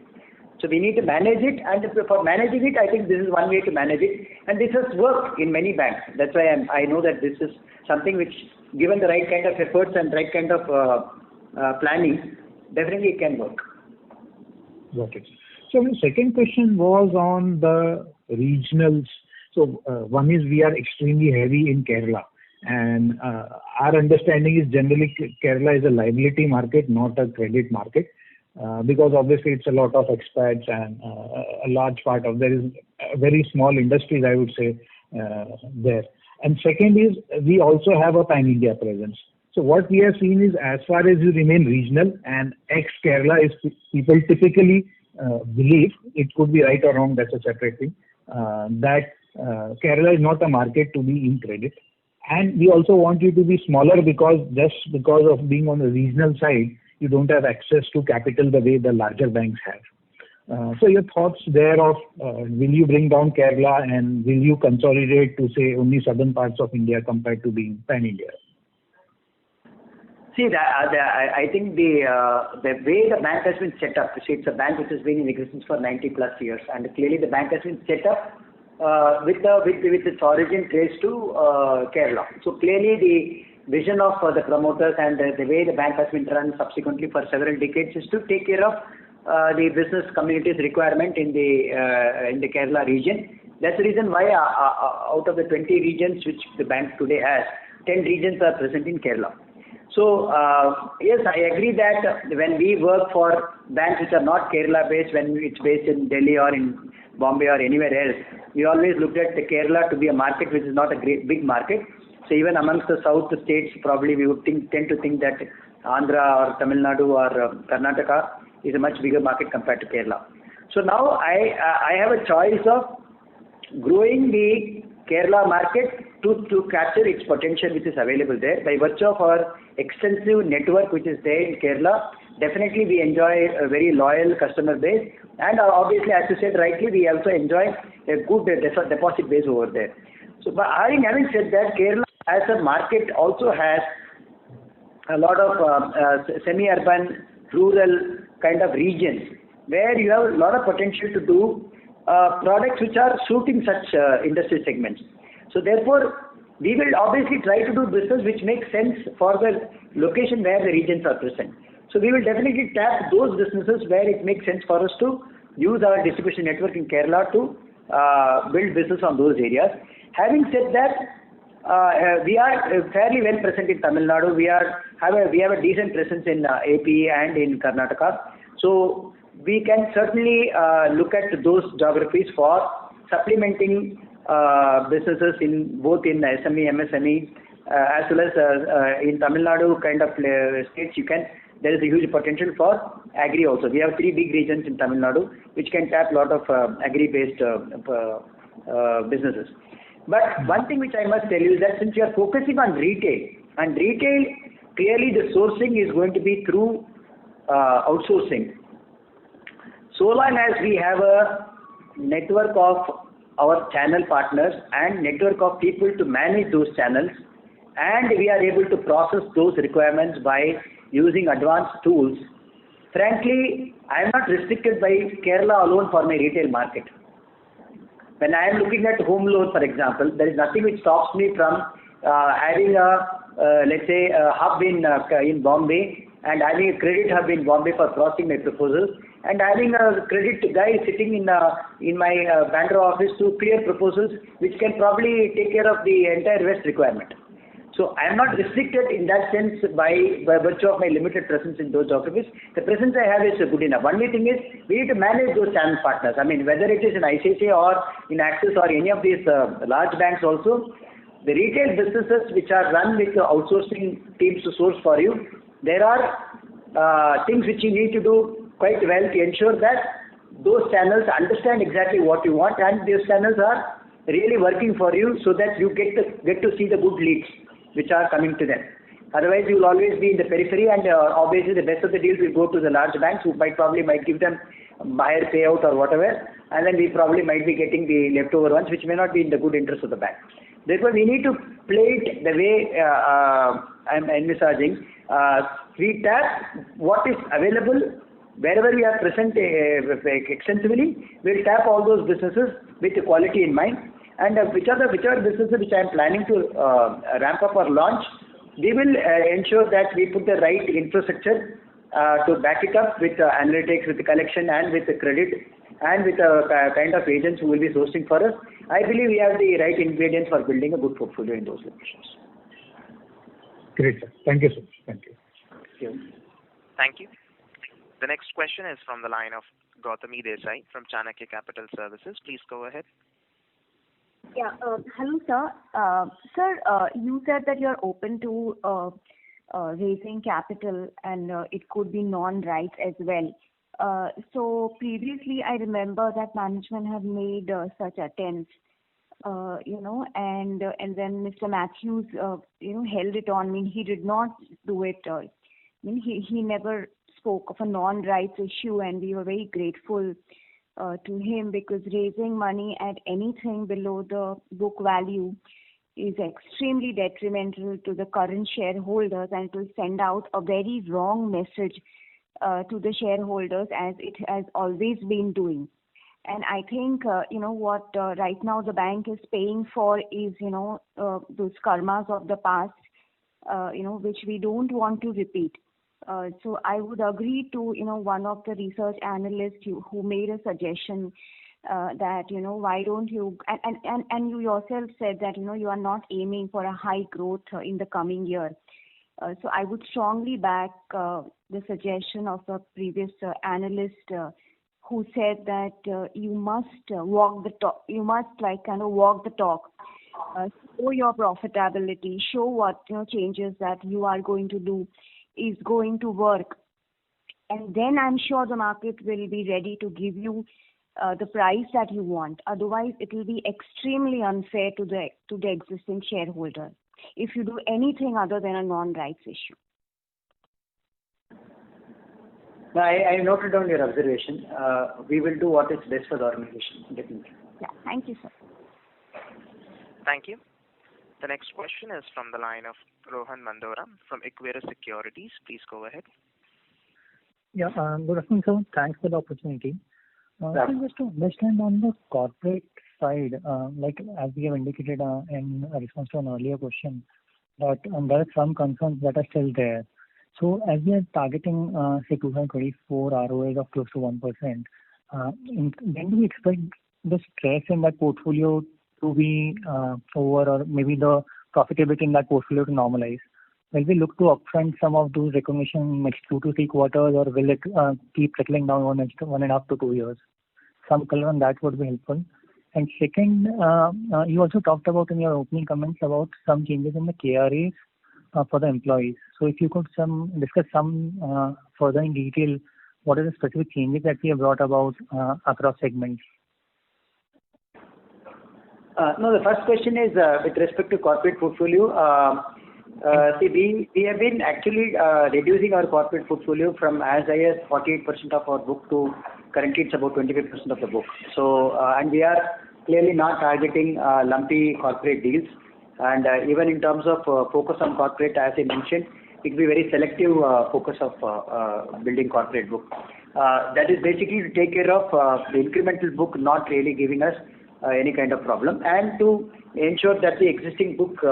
So we need to manage it, and for managing it, I think this is one way to manage it, and this has worked in many banks. That's why I know that this is something which, given the right kind of efforts and right kind of planning, definitely it can work. Got it. So my second question was on the regionals. So one is we are extremely heavy in Kerala, and our understanding is generally Kerala is a liability market, not a credit market. Because obviously it's a lot of expats and a large part of there is very small industries, I would say, there. And second is we also have a pan-India presence. So what we have seen is as far as you remain regional and ex-Kerala is people typically believe, it could be right or wrong, that's a separate thing, that Kerala is not a market to be in credit. And we also want you to be smaller because of being on the regional side, you don't have access to capital the way the larger banks have. So your thoughts there of will you bring down Kerala and will you consolidate to say only southern parts of India compared to being pan-India? See, I think the way the bank has been set up, it's a bank which has been in existence for 90 plus years, and clearly the bank has been set up with its origin traced to Kerala. So clearly the vision of the promoters and the way the bank has been run subsequently for several decades is to take care of the business community's requirement in the Kerala region. That's the reason why out of the 20 regions which the bank today has, 10 regions are present in Kerala. So yes, I agree that when we work for banks which are not Kerala based, when it's based in Delhi or in Bombay or anywhere else, we always looked at the Kerala to be a market which is not a big market. So even amongst the south states, probably we would tend to think that Andhra or Tamil Nadu or Karnataka is a much bigger market compared to Kerala. So now I have a choice of growing the Kerala market to capture its potential which is available there. By virtue of our extensive network which is there in Kerala, definitely we enjoy a very loyal customer base, and obviously, as you said rightly, we also enjoy a good deposit base over there. So but having said that, Kerala as a market also has a lot of semi-urban, rural kind of regions where you have a lot of potential to do products which are suiting such industry segments. So therefore, we will obviously try to do business which makes sense for the location where the regions are present. So we will definitely tap those businesses where it makes sense for us to use our distribution network in Kerala to build business on those areas. Having said that, we are fairly well present in Tamil Nadu. We have a decent presence in AP and in Karnataka. So we can certainly look at those geographies for supplementing businesses in both in SME, MSME, as well as in Tamil Nadu kind of states. There is a huge potential for agri also. We have 3 big regions in Tamil Nadu which can tap a lot of agri-based businesses. But one thing which I must tell you is that since you are focusing on retail, and retail, clearly the sourcing is going to be through outsourcing. So long as we have a network of our channel partners and network of people to manage those channels, and we are able to process those requirements by using advanced tools, frankly, I am not restricted by Kerala alone for my retail market. When I am looking at home loan, for example, there is nothing which stops me from having let's say, a hub in Bombay and having a credit hub in Bombay for processing my proposals, and having a credit guy sitting in my Bandra office to clear proposals which can probably take care of the entire West requirement. So I am not restricted in that sense by virtue of my limited presence in those geographies. The presence I have is good enough. Only thing is we need to manage those channel partners. I mean, whether it is in ICICI or in Axis or any of these large banks also, the retail businesses which are run with outsourcing teams to source for you, there are things which you need to do quite well to ensure that those channels understand exactly what you want, and those channels are really working for you, so that you get to see the good leads which are coming to them. Otherwise, you will always be in the periphery, and obviously the best of the deals will go to the large banks, who might give them higher payout or whatever, and then we probably might be getting the leftover ones, which may not be in the good interest of the bank. Therefore, we need to play it the way I'm envisaging. We tap what is available wherever we are present extensively. We'll tap all those businesses with the quality in mind, and whichever businesses which I am planning to ramp up or launch, we will ensure that we put the right infrastructure to back it up with analytics, with the collection, and with the credit, and with the kind of agents who will be sourcing for us. I believe we have the right ingredients for building a good portfolio in those locations. Great, sir. Thank you so much. Thank you. Thank you. Thank you. The next question is from the line of Gautami Desai from Chanakya Capital Services. Please go ahead. Yeah. Hello, sir. Sir, you said that you're open to raising capital, and it could be non-rights as well. So previously, I remember that management had made such attempts, and then Mr. Matthews, held it on. I mean, he did not do it. He never spoke of a non-rights issue, and we were very grateful to him, because raising money at anything below the book value is extremely detrimental to the current shareholders, and it will send out a very wrong message to the shareholders, as it has always been doing. And I think, what right now the bank is paying for is, those karmas of the past, which we don't want to repeat. So I would agree to, one of the research analysts who made a suggestion that, why don't you, and you yourself said that, you are not aiming for a high growth in the coming year. So I would strongly back the suggestion of a previous analyst who said that you must walk the talk. You must walk the talk. Show your profitability. Show what changes that you are going to do is going to work, and then I'm sure the market will be ready to give you the price that you want. Otherwise, it will be extremely unfair to the existing shareholder if you do anything other than a non-rights issue. No, I noted down your observation. We will do what is best for the organization, definitely. Yeah, thank you, sir. Thank you. The next question is from the line of Rohan Mandora from Equirus Securities. Please go ahead. Yeah, good afternoon, sir. Thanks for the opportunity. So just to understand on the corporate side, as we have indicated in response to an earlier question, that there are some concerns that are still there. So as we are targeting, say, 2024 ROAs of close to 1%, when do we expect the stress in that portfolio to be over, or maybe the profitability in that portfolio to normalize? Will we look to upfront some of those recognition next 2 to 3 quarters, or will it keep settling down over next 1.5 to 2 years? Some color on that would be helpful. And second, you also talked about in your opening comments about some changes in the KRAs for the employees. So if you could discuss some further in detail, what are the specific changes that we have brought about across segments? No, the first question is with respect to corporate portfolio. We have been actually reducing our corporate portfolio from as high as 48% of our book to currently it's about 25% of the book. So, and we are clearly not targeting lumpy corporate deals. And even in terms of focus on corporate, as I mentioned, it will be very selective focus of building corporate book. That is basically to take care of the incremental book not really giving us any kind of problem, and to ensure that the existing book,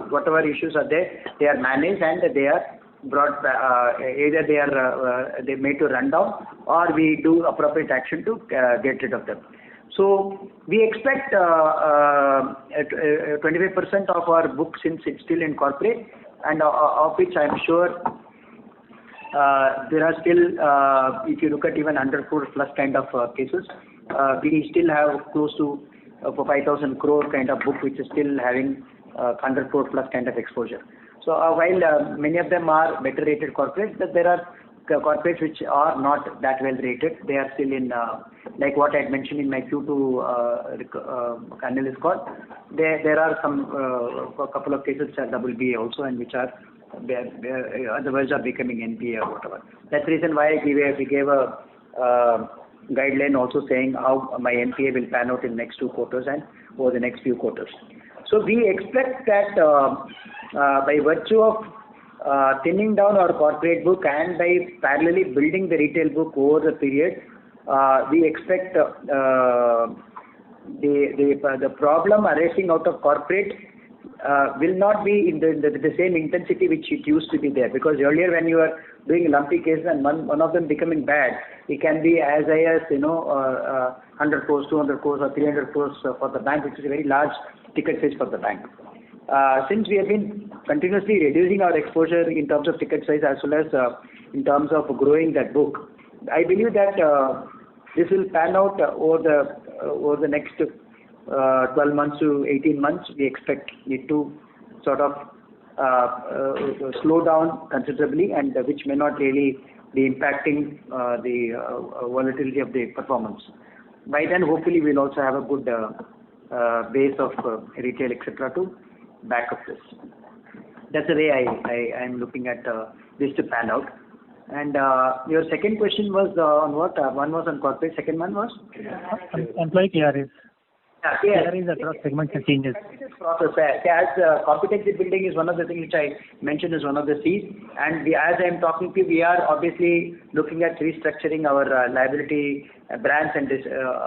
whatever issues are there, they are managed and they are brought, either they made to run down, or we do appropriate action to get rid of them. So we expect 25% of our book, since it's still in corporate, and of which I'm sure there are still, if you look at even 100 crore plus kind of cases, we still have close to 5,000 crore kind of book, which is still having 100 crore plus kind of exposure. So while many of them are better rated corporates, that there are corporates which are not that well rated. They are still in, like what I had mentioned in my Q2 analyst call. There are some a couple of cases which are double B also, and which are otherwise are becoming NPA or whatever. That's the reason why we gave a guideline also saying how my NPA will pan out in next 2 quarters and over the next few quarters. So we expect that by virtue of thinning down our corporate book and by parallelly building the retail book over the period, we expect the problem arising out of corporate will not be in the same intensity which it used to be there. Because earlier when you were doing lumpy cases and one of them becoming bad, it can be as high as 100 crores, 200 crores or 300 crores for the bank, which is a very large ticket size for the bank. Since we have been continuously reducing our exposure in terms of ticket size as well as in terms of growing that book, I believe that this will pan out over the next 12 months to 18 months. We expect it to sort of slow down considerably, and which may not really be impacting the volatility of the performance. By then, hopefully, we'll also have a good base of retail, etc., to back up this. That's the way I am looking at this to pan out. And your second question was on what? One was on corporate. Second one was employee KRAs. Yeah, KRAs across segments and changes. Process as competency building is one of the things which I mentioned is one of the C's, and as I am talking to you, we are obviously looking at restructuring our liability branch and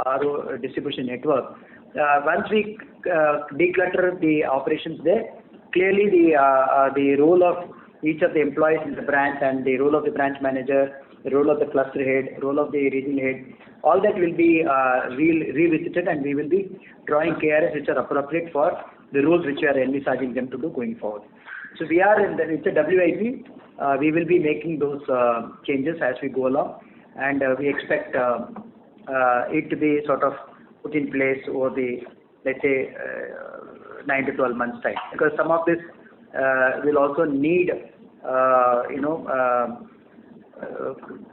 RO distribution network. Once we declutter the operations there, clearly the role of each of the employees in the branch and the role of the branch manager, the role of the cluster head, role of the regional head, all that will be revisited, and we will be drawing KRAs which are appropriate for the roles which we are envisaging them to do going forward. So we are it's a WIP. We will be making those changes as we go along, and we expect it to be sort of put in place over the, let's say, 9 to 12 months time, because some of this will also need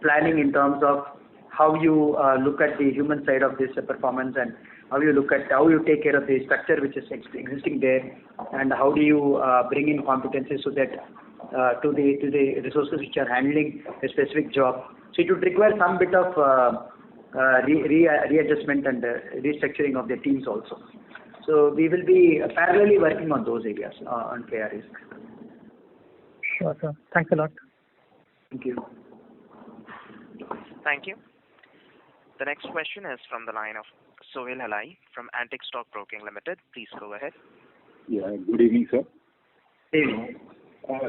planning in terms of how you look at the human side of this performance, and how you look at how you take care of the structure which is existing there, and how do you bring in competencies so that to the resources which are handling a specific job. So it would require some bit of readjustment and restructuring of the teams also. So we will be parallelly working on those areas on KRAs. Sure, sir. Thanks a lot. Thank you. Thank you. The next question is from the line of Sohail Halai from Antique Stock Broking Limited. Please go ahead. Yeah, good evening, sir. Good evening.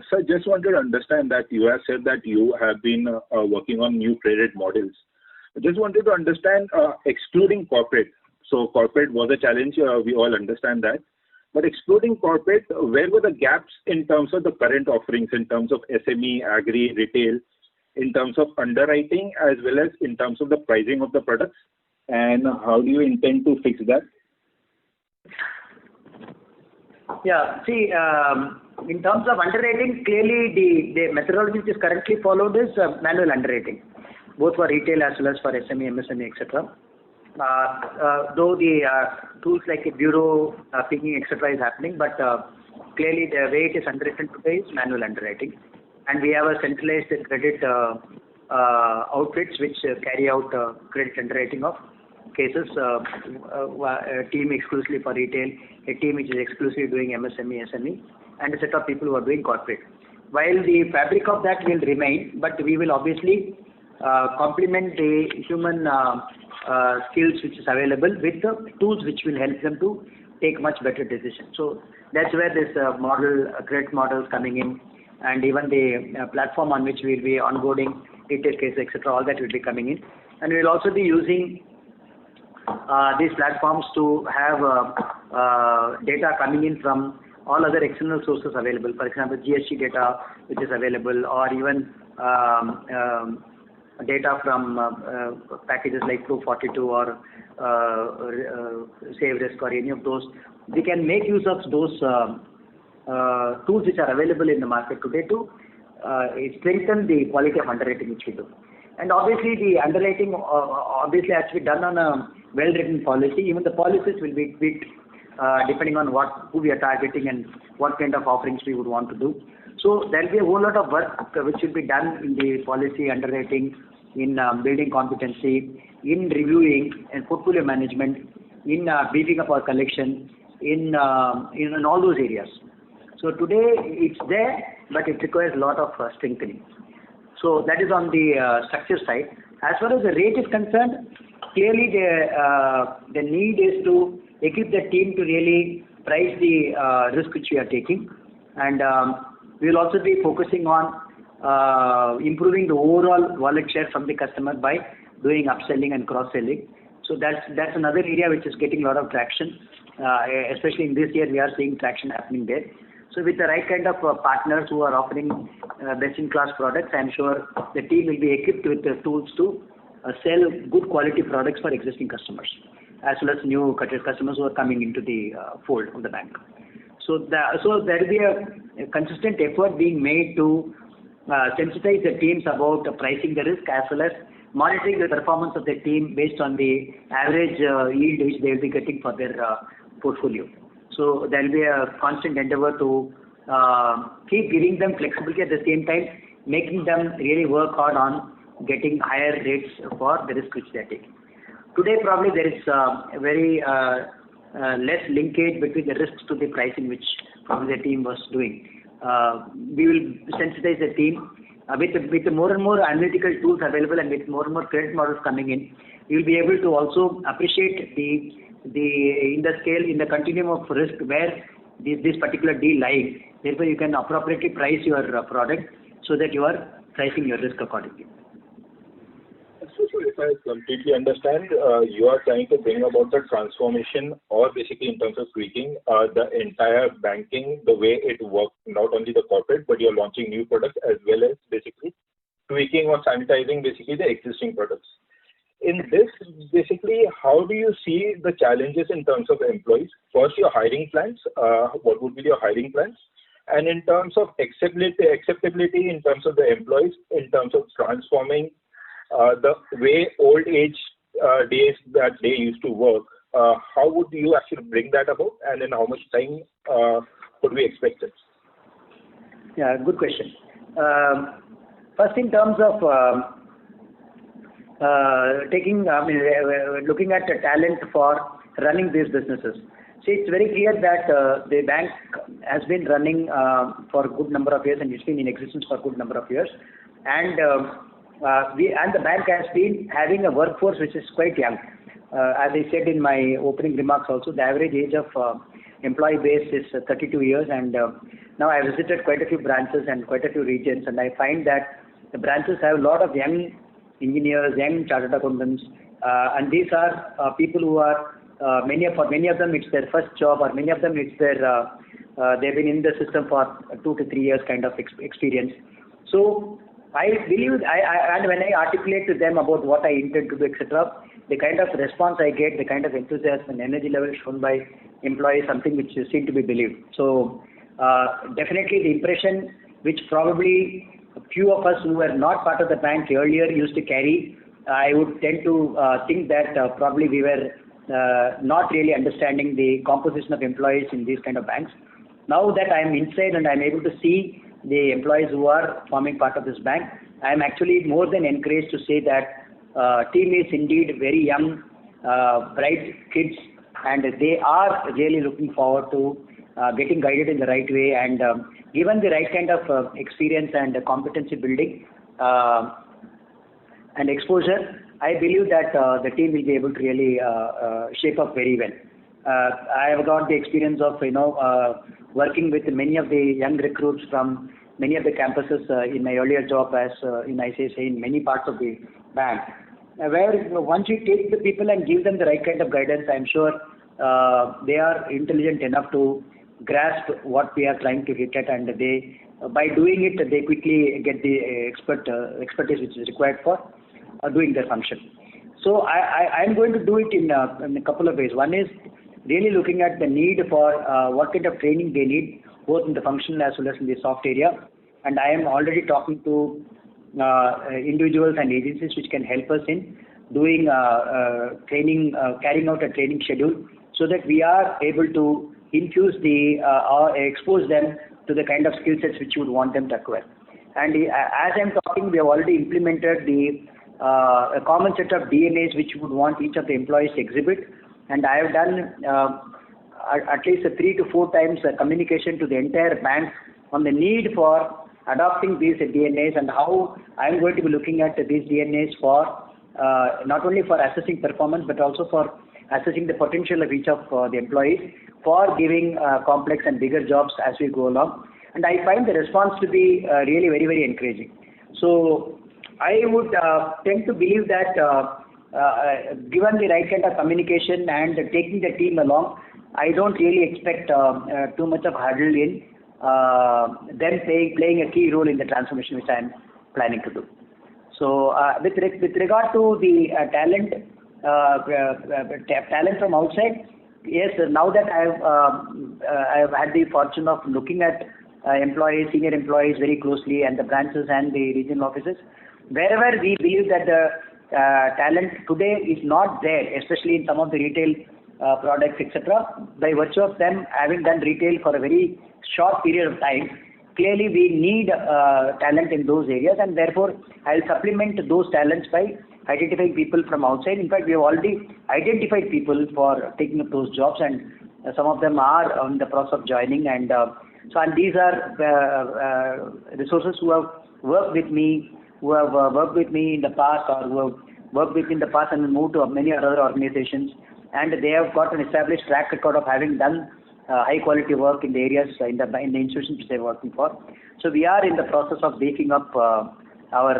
Sir, just wanted to understand that you have said that you have been working on new credit models. I just wanted to understand, excluding corporate. So corporate was a challenge, we all understand that. But excluding corporate, where were the gaps in terms of the current offerings, in terms of SME, agri, retail, in terms of underwriting, as well as in terms of the pricing of the products? And how do you intend to fix that? Yeah, see, in terms of underwriting, clearly the methodology which is currently followed is manual underwriting, both for retail as well as for SME, MSME, etc. Though the tools like bureau picking, etc. is happening, but clearly the way it is underwritten today is manual underwriting. And we have a centralized credit outfits which carry out credit underwriting of cases, a team exclusively for retail, a team which is exclusively doing MSME, SME, and a set of people who are doing corporate. While the fabric of that will remain, but we will obviously complement the human skills which is available with the tools which will help them to take much better decisions. So that's where this credit model is coming in, and even the platform on which we will be onboarding retail cases, etc. All that will be coming in, and we will also be using these platforms to have data coming in from all other external sources available. For example, GST data which is available, or even data from packages like Pro 42 or Save Risk or any of those. We can make use of those tools which are available in the market today to strengthen the quality of underwriting which we do. And obviously the underwriting obviously has to be done on a well-written policy. Even the policies will be tweaked depending on who we are targeting and what kind of offerings we would want to do. So there will be a whole lot of work which will be done in the policy underwriting, in building competency, in reviewing and portfolio management, in beefing up our collection, in all those areas. So today it's there, but it requires a lot of strengthening. So that is on the structure side. As far as the rate is concerned, clearly the need is to equip the team to really price the risk which we are taking, and we will also be focusing on improving the overall wallet share from the customer by doing upselling and cross-selling. So that's another area which is getting a lot of traction, especially in this year we are seeing traction happening there. So with the right kind of partners who are offering best-in-class products, I'm sure the team will be equipped with the tools to sell good quality products for existing customers, as well as new customers who are coming into the fold of the bank. So there will be a consistent effort being made to sensitize the teams about pricing the risk, as well as monitoring the performance of the team based on the average yield which they will be getting for their portfolio. So there will be a constant endeavor to keep giving them flexibility, at the same time making them really work hard on getting higher rates for the risk which they are taking. Today probably there is a very less linkage between the risks to the pricing which probably the team was doing. We will sensitize the team with more and more analytical tools available, and with more and more credit models coming in. You will be able to also appreciate in the continuum of risk where this particular deal lies. Therefore, you can appropriately price your product so that you are pricing your risk accordingly. So if I completely understand, you are trying to bring about the transformation, or basically in terms of tweaking the entire banking, the way it works, not only the corporate, but you're launching new products as well as basically tweaking or sanitizing basically the existing products. In this, basically, how do you see the challenges in terms of employees? First, your hiring plans. What would be your hiring plans? And in terms of acceptability in terms of the employees, in terms of transforming the way old age days that they used to work, how would you actually bring that about, and in how much time could we expect it? Yeah, good question. First, in terms of looking at the talent for running these businesses. See, it's very clear that the bank has been running for a good number of years, and it's been in existence for a good number of years, and the bank has been having a workforce which is quite young. As I said in my opening remarks also, the average age of employee base is 32 years, and now I visited quite a few branches and quite a few regions, and I find that the branches have a lot of young engineers, young chartered accountants, and these are people who are many of them it's their first job, or many of them it's their they've been in the system for 2 to 3 years kind of experience. So I believe, and when I articulate to them about what I intend to do, etc., the kind of response I get, the kind of enthusiasm and energy level shown by employees, something which seem to be believed. So definitely the impression which probably few of us who were not part of the bank earlier used to carry, I would tend to think that probably we were not really understanding the composition of employees in these kind of banks. Now that I am inside and I am able to see the employees who are forming part of this bank, I am actually more than encouraged to say that team is indeed very young, bright kids, and they are really looking forward to getting guided in the right way, and given the right kind of experience and competency building and exposure, I believe that the team will be able to really shape up very well. I have got the experience of working with many of the young recruits from many of the campuses in my earlier job as in ICICI in many parts of the bank, where once you take the people and give them the right kind of guidance, I'm sure they are intelligent enough to grasp what we are trying to hit at, and they, by doing it, they quickly get the expertise which is required for doing their function. So I'm going to do it in a couple of ways. One is really looking at the need for what kind of training they need, both in the functional as well as in the soft area. and I am already talking to individuals and agencies which can help us in doing training, carrying out a training schedule, so that we are able to infuse or expose them to the kind of skill sets which you would want them to acquire. And as I'm talking, we have already implemented a common set of DNAs which we would want each of the employees to exhibit, and I have done at least 3 to 4 times communication to the entire bank on the need for adopting these DNAs and how I'm going to be looking at these DNAs for not only for assessing performance but also for assessing the potential of each of the employees for giving complex and bigger jobs as we go along. And I find the response to be really very, very encouraging. So I would tend to believe that given the right kind of communication and taking the team along, I don't really expect too much of hurdle in them playing a key role in the transformation which I am planning to do. So with regard to the talent from outside, yes, now that I have had the fortune of looking at senior employees very closely, and the branches and the regional offices, wherever we believe that the talent today is not there, especially in some of the retail products, etc., by virtue of them having done retail for a very short period of time, clearly we need talent in those areas, and therefore I'll supplement those talents by identifying people from outside. In fact, we have already identified people for taking up those jobs, and some of them are on the process of joining, and these are resources who have worked with me in the past, or who have worked with me in the past and moved to many other organizations, and they have got an established track record of having done high quality work in the areas in the institutions which they are working for. So we are in the process of beefing up our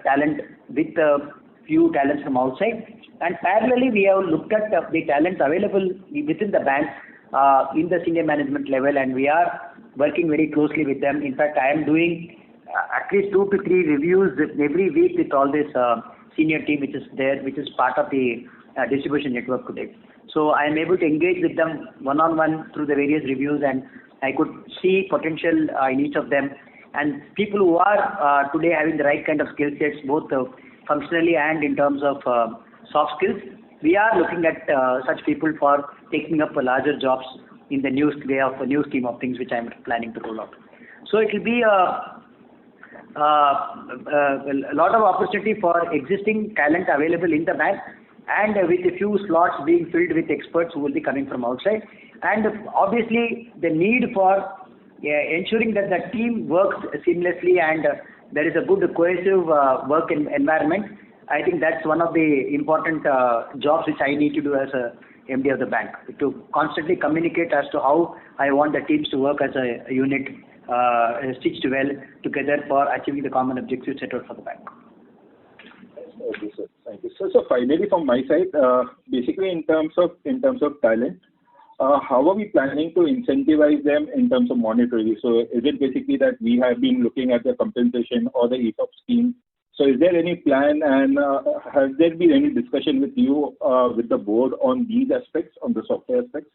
talent with few talents from outside, and parallelly we have looked at the talents available within the bank in the senior management level, and we are working very closely with them. In fact, I am doing at least 2 to 3 reviews every week with all this senior team which is there, which is part of the distribution network today. So I am able to engage with them one-on-one through the various reviews, and I could see potential in each of them. And people who are today having the right kind of skill sets, both functionally and in terms of soft skills, we are looking at such people for taking up larger jobs in the new scheme of things which I am planning to roll out. So it will be a lot of opportunity for existing talent available in the bank, and with a few slots being filled with experts who will be coming from outside. And obviously the need for ensuring that the team works seamlessly and there is a good cohesive work environment. I think that's one of the important jobs which I need to do as a MD of the bank, to constantly communicate as to how I want the teams to work as a unit, stitched well together for achieving the common objectives set out for the bank. Okay, sir. Thank you. So finally, from my side, basically in terms of talent, how are we planning to incentivize them in terms of monetary? So is it basically that we have been looking at the compensation or the ESOP scheme? So is there any plan, and has there been any discussion with you, with the board on these aspects, on the software aspects?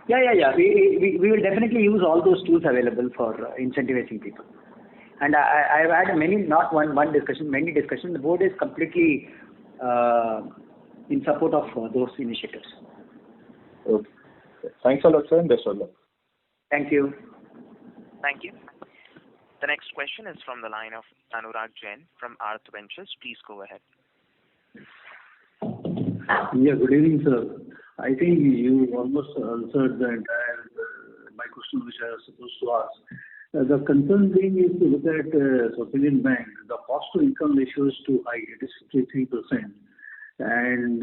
Yeah. We will definitely use all those tools available for incentivizing people. And I've had many discussions. The board is completely in support of those initiatives. Okay. Thanks a lot, sir, and best of luck. Thank you. Thank you. The next question is from the line of Anurag Jain from Arth Ventures. Please go ahead. Yeah, good evening, sir. I think you almost answered the entire my question which I was supposed to ask. The concern being is to look at South Indian Bank, the cost to income ratio is too high. It is 53%. And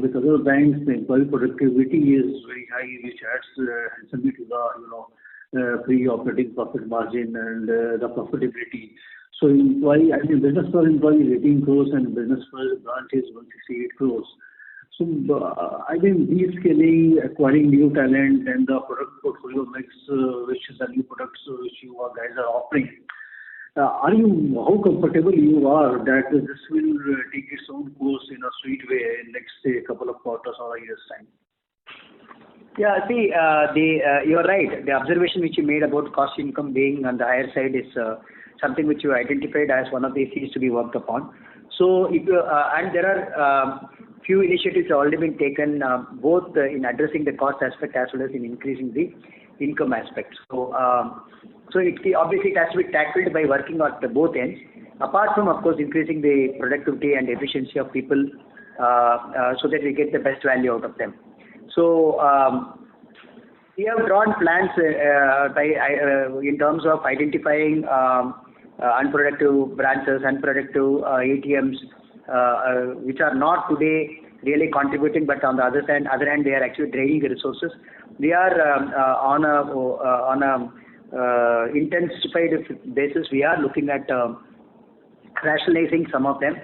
with other banks, the employee productivity is very high, which adds handsomely to the free operating profit margin and the profitability. So business per employee is 18 crores and business per branch is 168 crores. So de-scaling, acquiring new talent, and the product portfolio mix, which is the new products which you guys are offering. How comfortable you are that this will take its own course in a sweet way in next, say, couple of quarters or a year's time? Yeah, see, you're right. The observation which you made about cost income being on the higher side is something which you identified as one of the issues to be worked upon. So, if you, and there are few initiatives have already been taken, both in addressing the cost aspect as well as in increasing the income aspect. So, obviously it has to be tackled by working at both ends. Apart from, of course, increasing the productivity and efficiency of people, so that we get the best value out of them. So, we have drawn plans in terms of identifying unproductive branches, unproductive ATMs, which are not today really contributing, but on the other hand, they are actually draining the resources. We are on a intensified basis. We are looking at rationalizing some of them,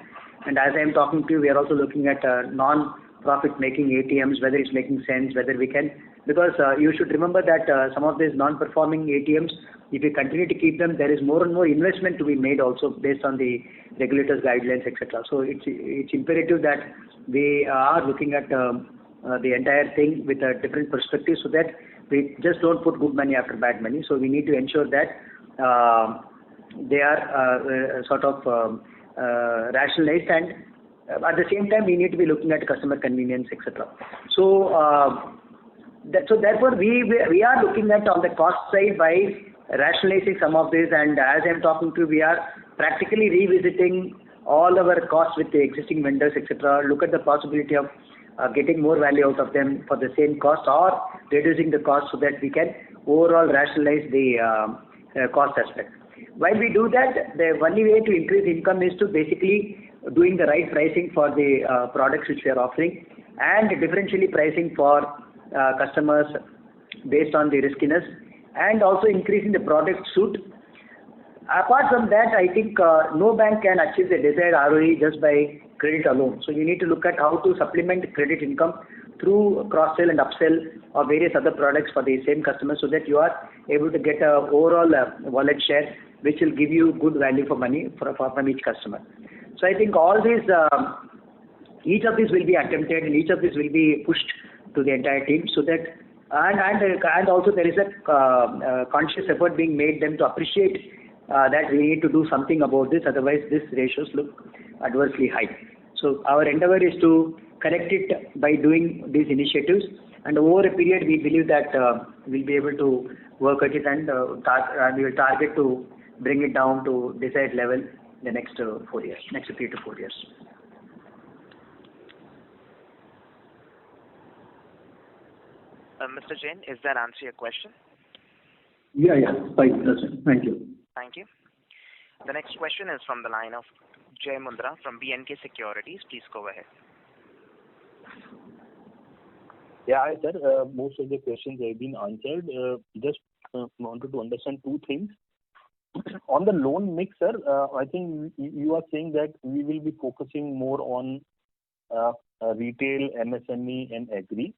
and as I am talking to you, we are also looking at non-profit making ATMs, whether it's making sense, whether we can, because you should remember that some of these non-performing ATMs, if we continue to keep them, there is more and more investment to be made also based on the regulators' guidelines, etc. So it's imperative that we are looking at the entire thing with a different perspective, so that we just don't put good money after bad money. So we need to ensure that they are sort of rationalized, and at the same time we need to be looking at customer convenience, etc. So therefore we are looking at on the cost side by rationalizing some of this, and as I am talking to you, we are practically revisiting all our costs with the existing vendors, etc. Look at the possibility of getting more value out of them for the same cost, or reducing the cost, so that we can overall rationalize the cost aspect. While we do that, the only way to increase income is to basically doing the right pricing for the products which we are offering, and differentially pricing for customers based on the riskiness, and also increasing the product suite. Apart from that, I think no bank can achieve the desired ROE just by credit alone. So you need to look at how to supplement credit income through cross-sell and upsell of various other products for the same customer, so that you are able to get a overall wallet share, which will give you good value for money from each customer. So I think all these, each of these will be attempted, and each of these will be pushed to the entire team, so that and also there is a conscious effort being made them to appreciate that we need to do something about this, otherwise these ratios look adversely high. So our endeavor is to correct it by doing these initiatives, and over a period we believe that we'll be able to work at it, and we will target to bring it down to desired level in the next 4 years, next 3 to 4 years. Mr. Jain, is that answer your question? Yeah, fine. That's it. Thank you. Thank you. The next question is from the line of Jay Mundra from B&K Securities. Please go ahead. Yeah, hi sir. Most of the questions have been answered. Just wanted to understand two things. On the loan mix, sir, I think you are saying that we will be focusing more on retail, MSME and agri.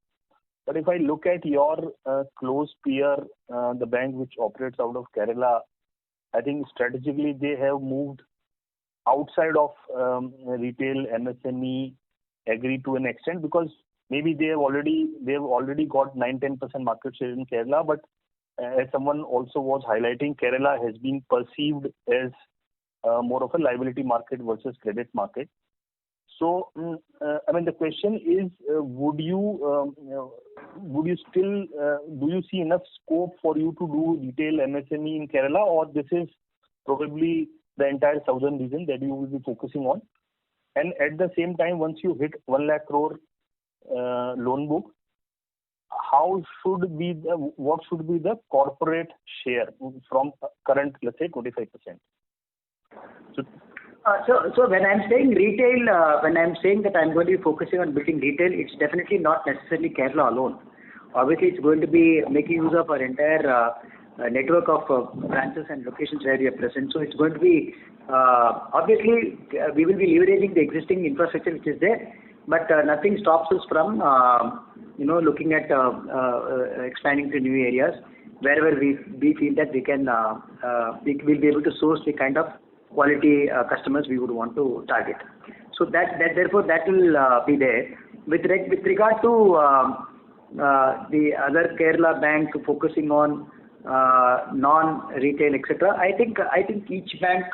But if I look at your close peer, the bank which operates out of Kerala, I think strategically they have moved outside of retail, MSME, agri to an extent, because maybe they have already got 9-10% market share in Kerala. But as someone also was highlighting, Kerala has been perceived as more of a liability market versus credit market. So, I mean, the question is, would you still do you see enough scope for you to do retail MSME in Kerala, or this is probably the entire southern region that you will be focusing on? And at the same time, once you hit 1 lakh crore loan book, what should be the corporate share from current, let's say, 25%? So when I'm saying retail, when I'm saying that I'm going to be focusing on building retail, it's definitely not necessarily Kerala alone. Obviously, it's going to be making use of our entire network of branches and locations where we are present. So it's going to be, obviously, we will be leveraging the existing infrastructure which is there, but nothing stops us from, looking at expanding to new areas wherever we feel that we can, we will be able to source the kind of quality customers we would want to target. So therefore that will be there. With regard to the other Kerala bank focusing on non-retail, etc. I think each bank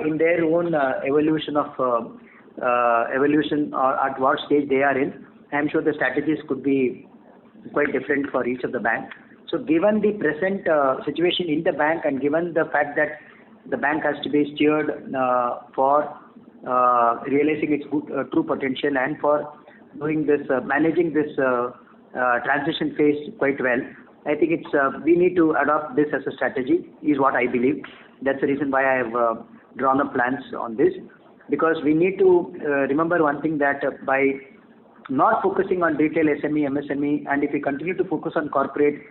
in their own evolution or at what stage they are in, I am sure the strategies could be quite different for each of the bank. So given the present situation in the bank and given the fact that the bank has to be steered for realizing its true potential and for doing this, managing this transition phase quite well, I think we need to adopt this as a strategy, is what I believe. That's the reason why I have drawn up plans on this, because we need to remember one thing, that by not focusing on retail, SME, MSME, and if we continue to focus on corporate,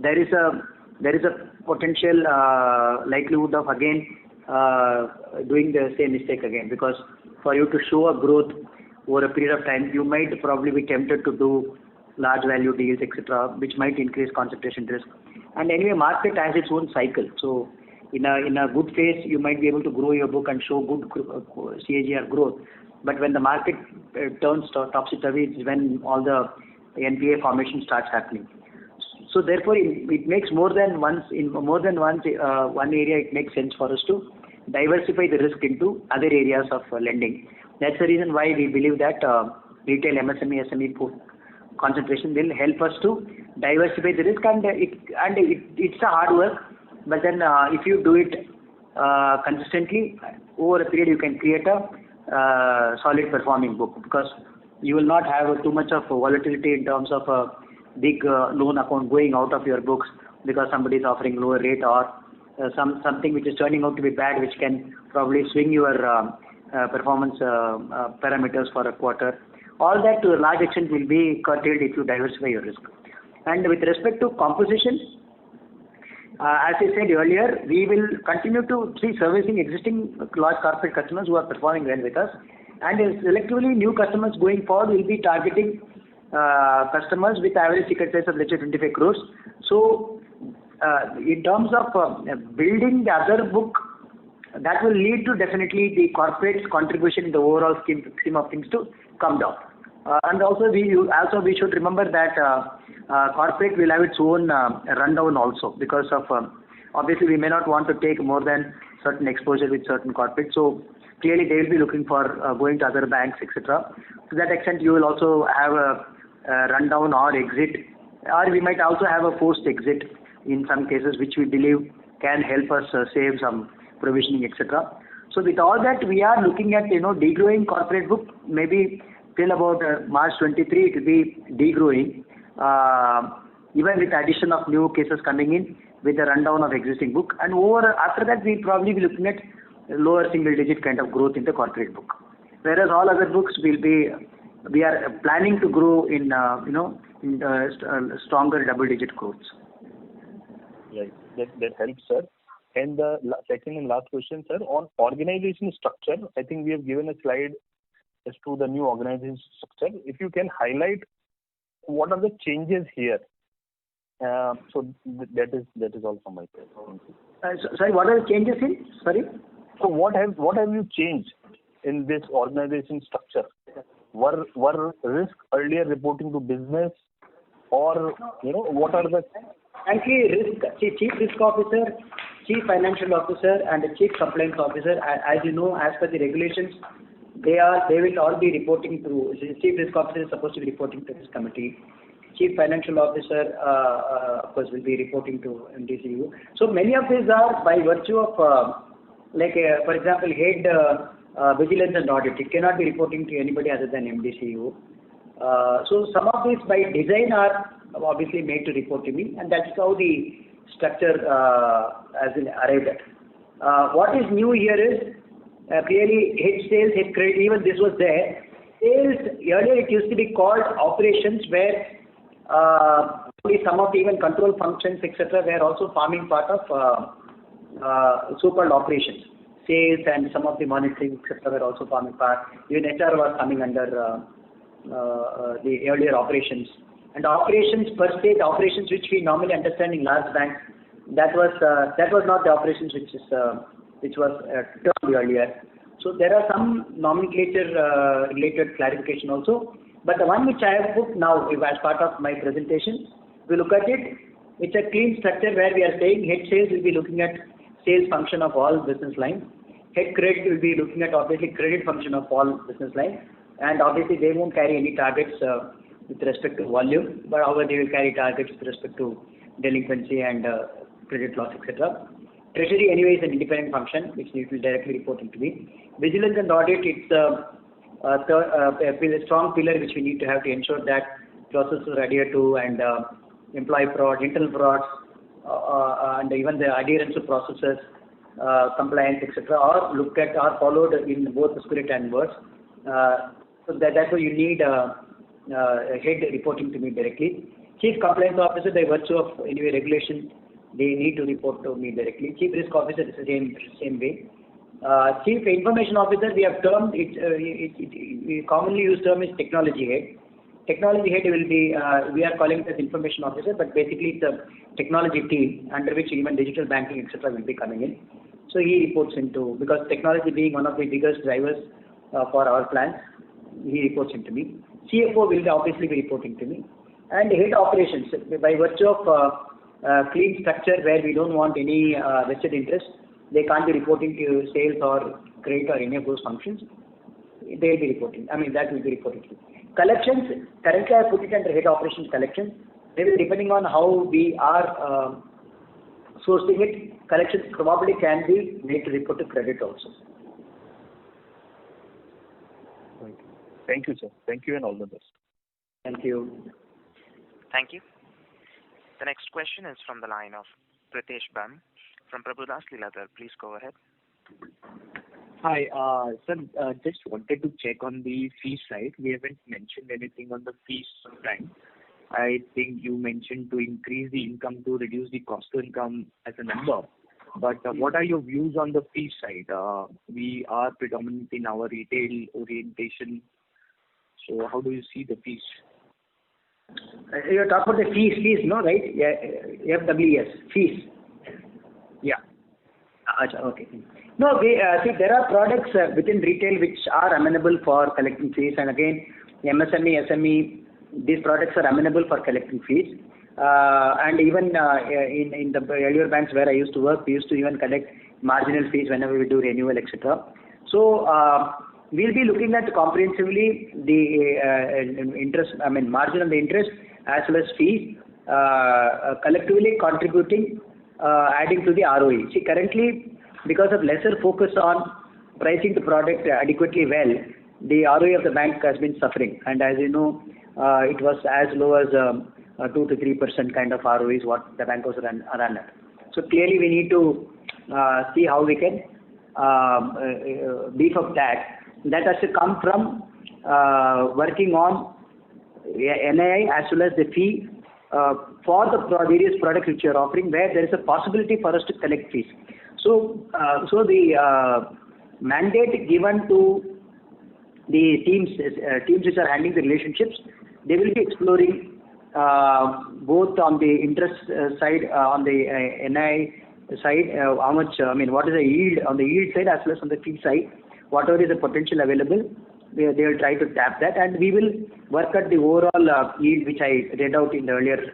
there is a potential likelihood of again doing the same mistake again, because for you to show a growth over a period of time, you might probably be tempted to do large value deals, etc., which might increase concentration risk. And anyway, market has its own cycle. So in a good phase, you might be able to grow your book and show good CAGR growth. But when the market turns topsy-turvy, it's when all the NPA formation starts happening. So therefore, it makes one area, it makes sense for us to diversify the risk into other areas of lending. That's the reason why we believe that retail, MSME, SME concentration will help us to diversify the risk, and it's a hard work. But then if you do it consistently over a period, you can create a solid performing book, because you will not have too much of volatility in terms of a big loan account going out of your books because somebody is offering lower rate, or something which is turning out to be bad, which can probably swing your performance parameters for a quarter. All that to a large extent will be curtailed if you diversify your risk. And with respect to composition, as I said earlier, we will continue to see servicing existing large corporate customers who are performing well with us, and selectively new customers going forward will be targeting customers with average ticket size of let's say 25 crores. So in terms of building the other book, that will lead to definitely the corporate's contribution in the overall scheme of things to come down. And also we should remember that corporate will have its own rundown also, because of obviously we may not want to take more than certain exposure with certain corporates. So clearly they will be looking for going to other banks, etc. To that extent, you will also have a rundown or exit, or we might also have a forced exit in some cases, which we believe can help us save some provisioning, etc. So with all that, we are looking at degrowing corporate book. Maybe till about March 23, it will be degrowing, even with the addition of new cases coming in, with the rundown of existing book. And after that, we'll probably be looking at lower single-digit kind of growth in the corporate book. Whereas all other books we are planning to grow in stronger double-digit growths. Right, that helps, sir. And the second and last question, sir, on organization structure. I think we have given a slide as to the new organization structure. If you can highlight what are the changes here. So that is all from my side. Sorry, what are the changes in? Sorry. So what have you changed in this organization structure? Were risk earlier reporting to business, or what are the? Frankly, chief risk officer, chief financial officer, and the chief compliance officer, as you know, as per the regulations, they will all be reporting to. Chief risk officer is supposed to be reporting to this committee. Chief financial officer, of course, will be reporting to MDCU. So many of these are by virtue of, for example, head vigilance and audit. It cannot be reporting to anybody other than MDCU. So some of these by design are obviously made to report to me, and that's how the structure has been arrived at. What is new here is clearly head sales, head credit, even this was there. Sales, earlier it used to be called operations, where some of the even control functions, etc., were also forming part of so-called operations. Sales and some of the monitoring, etc., were also forming part. Even HR was coming under the earlier operations. And operations per se, the operations which we normally understand in large banks, that was not the operations which was termed earlier. So there are some nomenclature related clarification also. But the one which I have put now as part of my presentation, if we look at it, it's a clean structure where we are saying head sales will be looking at sales function of all business lines. Head credit will be looking at obviously credit function of all business lines. And obviously they won't carry any targets with respect to volume, but however they will carry targets with respect to delinquency and credit loss, etc. Treasury anyway is an independent function which it will directly report into me. Vigilance and audit, it's a strong pillar which we need to have to ensure that processes are adhered to, and employee fraud, internal frauds, and even the adherence to processes, compliance, etc. are looked at, are followed in both the spirit and words. So that's why you need a head reporting to me directly. Chief Compliance Officer, by virtue of anyway regulation, they need to report to me directly. Chief Risk Officer is the same way. Chief Information Officer, we have termed it, we commonly use term is technology head. Technology head will be, we are calling it as information officer, but basically it's a technology team under which even digital banking, etc. will be coming in. So he reports into, because technology being one of the biggest drivers for our plans, he reports into me. CFO will obviously be reporting to me. And head operations, by virtue of clean structure where we don't want any vested interest, they can't be reporting to sales or credit or any of those functions. They will be reporting. I mean, that will be reporting to. Collections, currently I put it under head operations collections. Maybe depending on how we are sourcing it, collections probably can be made to report to credit also. Thank you, sir. Thank you and all the best. Thank you. Thank you. The next question is from the line of Pritesh Bam from Prabhudas Lilladher. Please go ahead. Hi, sir. Just wanted to check on the fee side. We haven't mentioned anything on the fees front. I think you mentioned to increase the income to reduce the cost to income as a number. But what are your views on the fee side? We are predominant in our retail orientation. So how do you see the fees? You're talking about the fees, no, right? Yeah, FWS, fees. Yeah. Okay. No, see, there are products within retail which are amenable for collecting fees, and again, MSME, SME, these products are amenable for collecting fees. And even in the earlier banks where I used to work, we used to even collect marginal fees whenever we do renewal, etc. So we'll be looking at comprehensively the interest, I mean margin on the interest as well as fees, collectively contributing, adding to the ROE. See, currently, because of lesser focus on pricing the product adequately well, the ROE of the bank has been suffering. And as you know, it was as low as 2 to 3% kind of ROE is what the bank was run at. So clearly we need to see how we can beef up that. That has to come from working on NII as well as the fee for the various products which you are offering, where there is a possibility for us to collect fees. So, the mandate given to the teams which are handling the relationships, they will be exploring both on the interest side, on the NII side, how much, I mean, what is the yield on the yield side as well as on the fee side, whatever is the potential available, they will try to tap that, and we will work at the overall yield which I read out in the earlier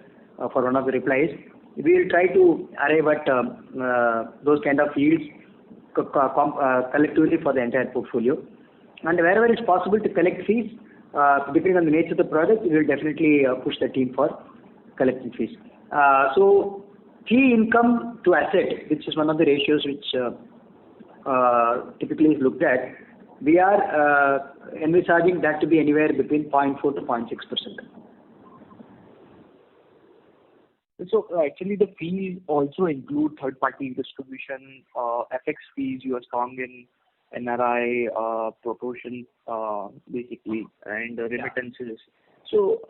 for one of the replies. We will try to arrive at those kind of yields collectively for the entire portfolio. And wherever it's possible to collect fees, depending on the nature of the product, we will definitely push the team for collecting fees. So fee income to asset, which is one of the ratios which typically is looked at, we are envisaging that to be anywhere between 0.4 to 0.6%. So actually the fees also include third-party distribution, FX fees. You are strong in NRI proportion basically, and remittances. So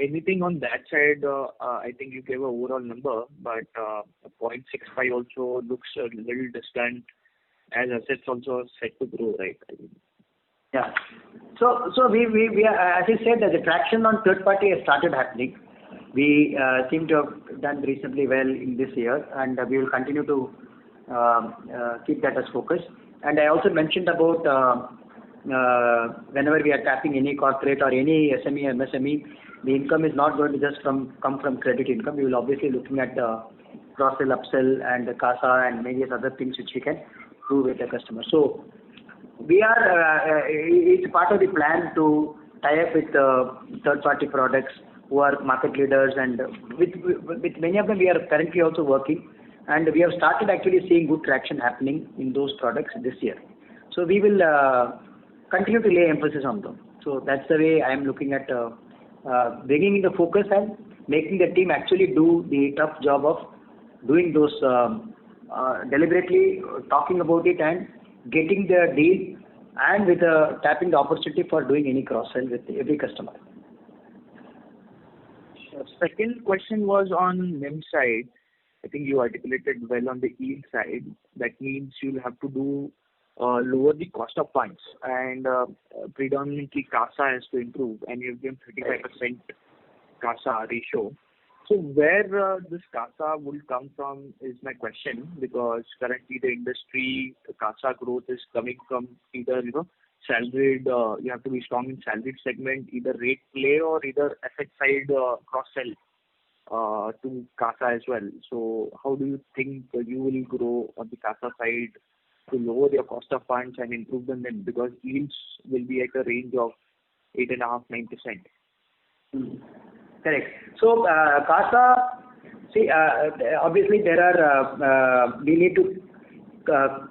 anything on that side, I think you gave an overall number, but 0.65 also looks a little distant as assets also are set to grow, right? Yeah. So we are, as I said, the traction on third party has started happening. We seem to have done reasonably well in this year, and we will continue to keep that as focus. And I also mentioned about whenever we are tapping any corporate or any SME, MSME, the income is not going to just come from credit income. We will obviously looking at cross-sell, upsell, and CASA and various other things which we can do with the customer. So we are, it's part of the plan to tie up with third-party products who are market leaders, and with many of them we are currently also working, and we have started actually seeing good traction happening in those products this year. So we will continue to lay emphasis on them. So that's the way I am looking at bringing in the focus and making the team actually do the tough job of doing those deliberately talking about it and getting the deal, and with tapping the opportunity for doing any cross-sell with every customer. Second question was on NIM side. I think you articulated well on the yield side. That means you'll have to do lower the cost of funds, and predominantly CASA has to improve, and you've given 35% CASA ratio. So where this CASA will come from is my question, because currently the industry CASA growth is coming from either salaried, you have to be strong in salaried segment, either rate play or either asset side cross-sell to CASA as well. So how do you think you will grow on the CASA side to lower your cost of funds and improve them then? Because yields will be at a range of 8.5-9%. Correct. So CASA, see, obviously there are, we need to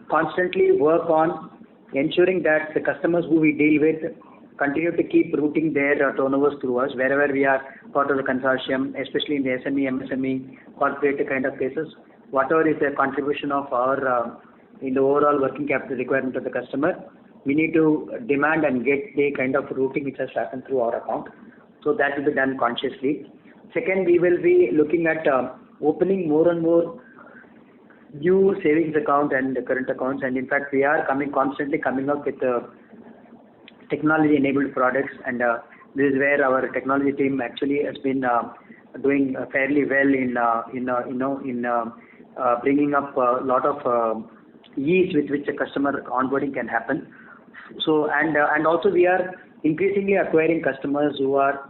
constantly work on ensuring that the customers who we deal with continue to keep routing their turnovers through us wherever we are part of the consortium, especially in the SME, MSME, corporate kind of cases. Whatever is the contribution of our in the overall working capital requirement of the customer, we need to demand and get the kind of routing which has happened through our account. So that will be done consciously. Second, we will be looking at opening more and more new savings account and current accounts, and in fact we are constantly coming up with technology enabled products, and this is where our technology team actually has been doing fairly well in bringing up a lot of ease with which a customer onboarding can happen. So and also we are increasingly acquiring customers who are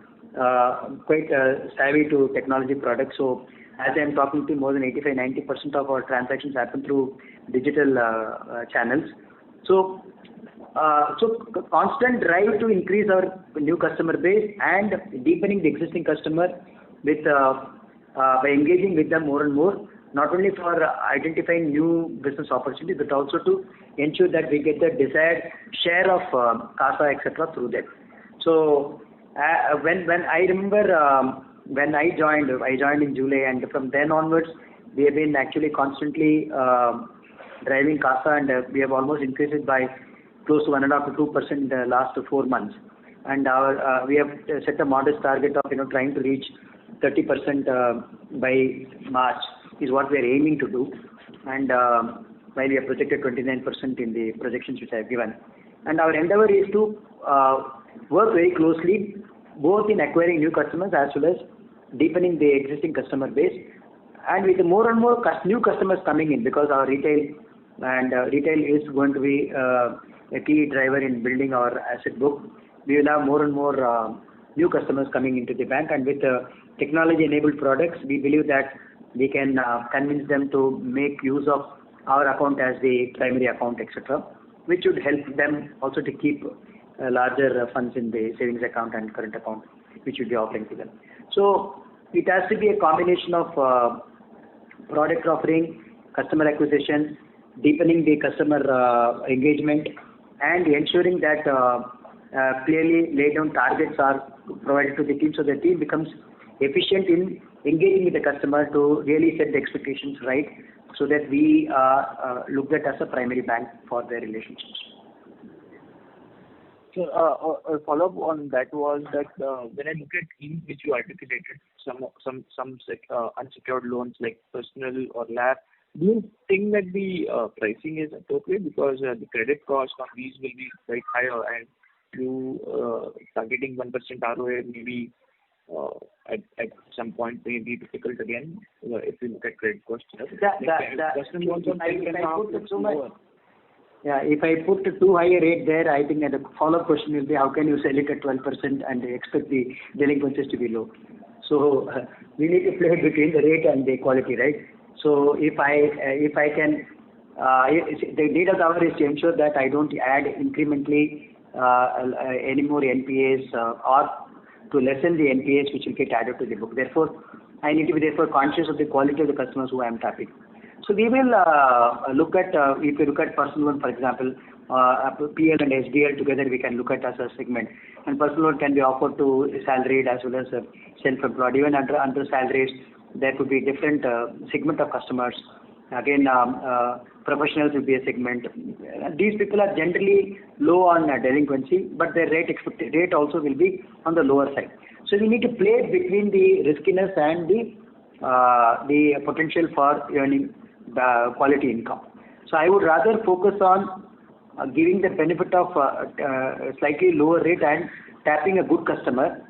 quite savvy to technology products. So as I am talking to, more than 85-90% of our transactions happen through digital channels. So constant drive to increase our new customer base and deepening the existing customer with by engaging with them more and more, not only for identifying new business opportunities, but also to ensure that we get the desired share of CASA, etc. through that. So when I remember when I joined in July, and from then onwards we have been actually constantly driving CASA, and we have almost increased it by close to 1.5 to 2% in the last 4 months. And our we have set a modest target of trying to reach 30% by March is what we are aiming to do, and while we have projected 29% in the projections which I have given. And our endeavor is to work very closely both in acquiring new customers as well as deepening the existing customer base, and with more and more new customers coming in, because our retail is going to be a key driver in building our asset book. We will have more and more new customers coming into the bank, and with technology enabled products we believe that we can convince them to make use of our account as the primary account, etc., which would help them also to keep larger funds in the savings account and current account, which will be offering to them. So it has to be a combination of product offering, customer acquisition, deepening the customer engagement, and ensuring that clearly laid down targets are provided to the team, so the team becomes efficient in engaging with the customer to really set the expectations right, so that we are looked at as a primary bank for their relationships. So a follow-up on that was that when I look at yield which you articulated, some unsecured loans like personal or LAP, do you think that the pricing is appropriate, because the credit cost on these will be quite higher, and you targeting 1% ROA maybe at some point may be difficult again if you look at credit cost? Yeah, if I put too high a rate there, I think that the follow-up question will be, how can you sell it at 12% and expect the delinquencies to be low? So we need to play between the rate and the quality, right? So if I can, the need of the hour is to ensure that I don't add incrementally any more NPAs or to lessen the NPAs which will get added to the book. Therefore, I need to be conscious of the quality of the customers who I am tapping. So we will look at, if you look at personal loan, for example, PL and SBL together, we can look at as a segment. And personal loan can be offered to salaried as well as self-employed. Even under salaries, there could be different segment of customers. Again, professionals will be a segment. These people are generally low on delinquency, but their rate also will be on the lower side. So we need to play between the riskiness and the potential for earning the quality income. So I would rather focus on giving the benefit of slightly lower rate and tapping a good customer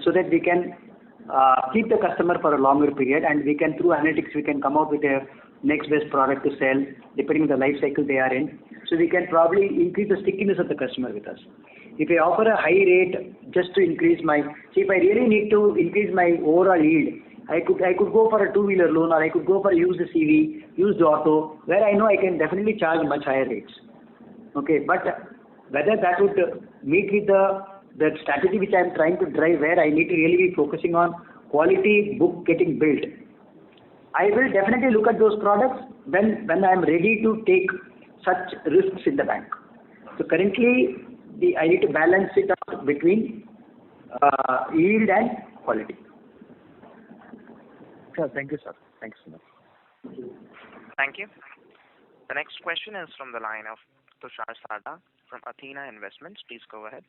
so that we can keep the customer for a longer period, and we can, through analytics, we can come up with a next best product to sell depending on the life cycle they are in. So we can probably increase the stickiness of the customer with us. If I offer a high rate just to increase if I really need to increase my overall yield, I could go for a two-wheeler loan, or I could go for a used CV, used auto, where I know I can definitely charge much higher rates. Okay, but whether that would meet with the strategy which I am trying to drive, where I need to really be focusing on quality book getting built, I will definitely look at those products when I am ready to take such risks in the bank. So currently, I need to balance it out between yield and quality. Sure, thank you, sir. Thanks so much. Thank you. The next question is from the line of Tushar Sarda from Athena Investments. Please go ahead.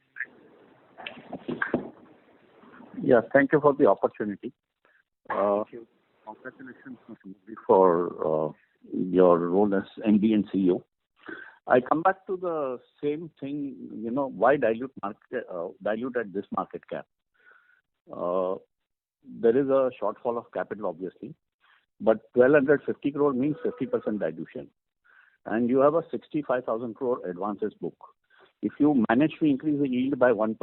Yeah, thank you for the opportunity. Thank you. Congratulations for your role as MD and CEO. I come back to the same thing, why dilute at this market cap? There is a shortfall of capital, obviously, but 1,250 crore means 50% dilution. And you have a 65,000 crore advances book. If you manage to increase the yield by 1%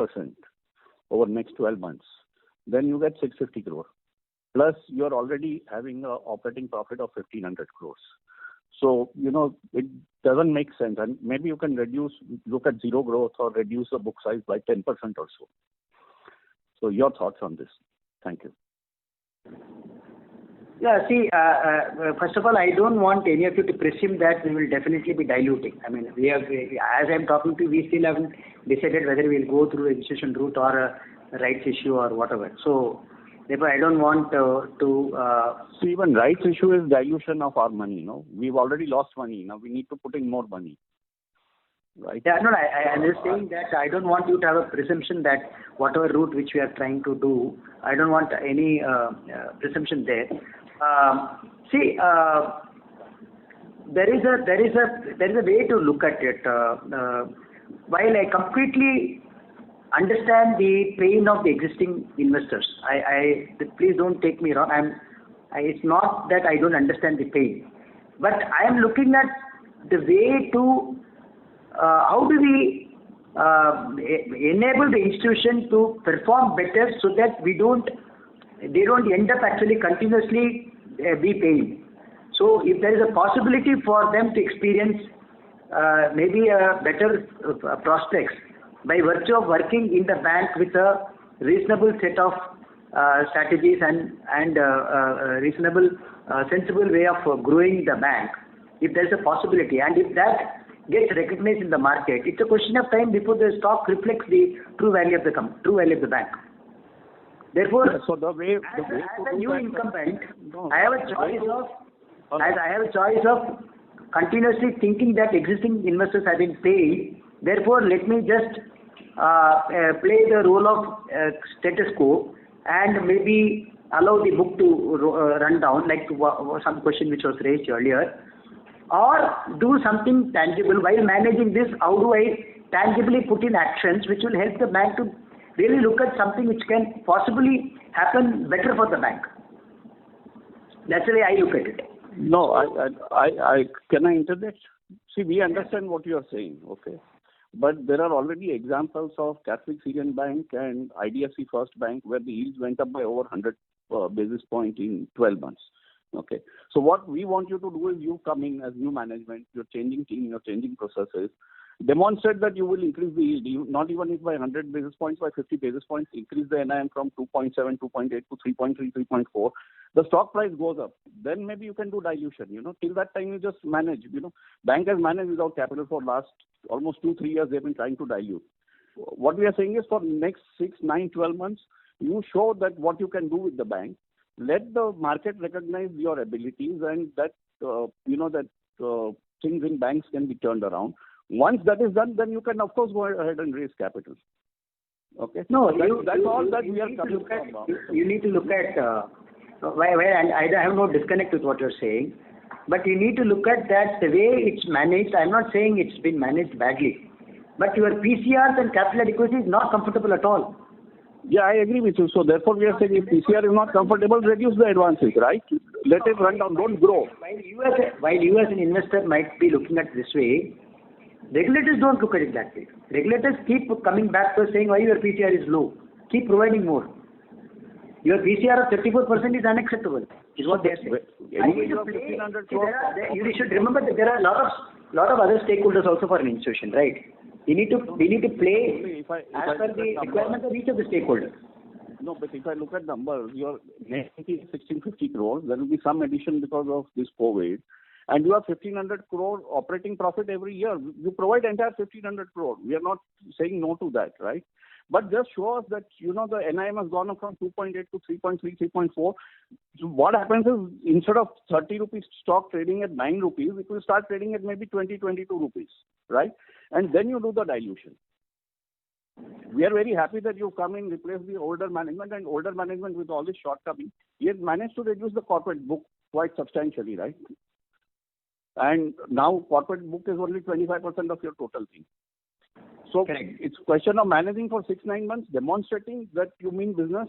over the next 12 months, then you get 650 crore. Plus, you are already having an operating profit of 1,500 crores. So, it doesn't make sense. And maybe you can look at zero growth or reduce the book size by 10% or so. So, your thoughts on this? Thank you. Yeah, see, first of all, I don't want any of you to presume that we will definitely be diluting. I mean, as I'm talking to you, we still haven't decided whether we'll go through a institution route or a rights issue or whatever. So, therefore, I don't want to... See, even rights issue is dilution of our money, We've already lost money. Now we need to put in more money. Right? Yeah, no, I'm just saying that I don't want you to have a presumption that whatever route which we are trying to do, I don't want any presumption there. See, there is a way to look at it. While I completely understand the pain of the existing investors, please don't take me wrong. It's not that I don't understand the pain, but I am looking at the way to how do we enable the institution to perform better so that they don't end up actually continuously be paying. So if there is a possibility for them to experience maybe a better prospects by virtue of working in the bank with a reasonable set of strategies and reasonable sensible way of growing the bank, if there is a possibility, and if that gets recognized in the market, it's a question of time before the stock reflects the true value of the bank. Therefore, so the way as a new incumbent, I have a choice of continuously thinking that existing investors have been paid. Therefore, let me just play the role of status quo and maybe allow the book to run down, like some question which was raised earlier, or do something tangible while managing this. How do I tangibly put in actions which will help the bank to really look at something which can possibly happen better for the bank? That's the way I look at it. No, I can I interject? See, we understand what you are saying, okay? But there are already examples of Catholic Syrian Bank and IDFC First Bank where the yields went up by over 100 basis point in 12 months. Okay. So what we want you to do is you come in as new management, you're changing team, you're changing processes. Demonstrate that you will increase the yield, not even if by 100 basis points, by 50 basis points, increase the NIM from 2.7, 2.8 to 3.3, 3.4. The stock price goes up. Then maybe you can do dilution. Till that time you just manage. Bank has managed without capital for last almost 2-3 years. They've been trying to dilute. What we are saying is for next 6, 9, 12 months, you show that what you can do with the bank. Let the market recognize your abilities and that things in banks can be turned around. Once that is done, then you can of course go ahead and raise capital. Okay. No, that's all that we are coming from. You need to look at and I have no disconnect with what you're saying, but you need to look at that the way it's managed. I'm not saying it's been managed badly, but your PCRs and capital adequacy is not comfortable at all. Yeah, I agree with you. So therefore, we are saying if PCR is not comfortable, reduce the advances, right? Let it run down, don't grow. While you as an investor might be looking at it this way, regulators don't look at it that way. Regulators keep coming back to saying why your PCR is low. Keep providing more. Your PCR of 34% is unacceptable, is what they are saying. You should remember that there are a lot of other stakeholders also for an institution, right? We need to play as per the requirements of each of the stakeholders. No, but if I look at numbers, your net is 1650 crores. There will be some addition because of this COVID. And you have 1500 crore operating profit every year. You provide entire 1500 crore. We are not saying no to that, right? But just show us that, the NIM has gone up from 2.8 to 3.3, 3.4. So what happens is instead of 30 rupees stock trading at 9 rupees, it will start trading at maybe 20, 22 rupees, right? And then you do the dilution. We are very happy that you come in, replace the older management, and older management with all this shortcoming, he has managed to reduce the corporate book quite substantially, right? And now corporate book is only 25% of your total thing. So it's a question of managing for 6-9 months, demonstrating that you mean business,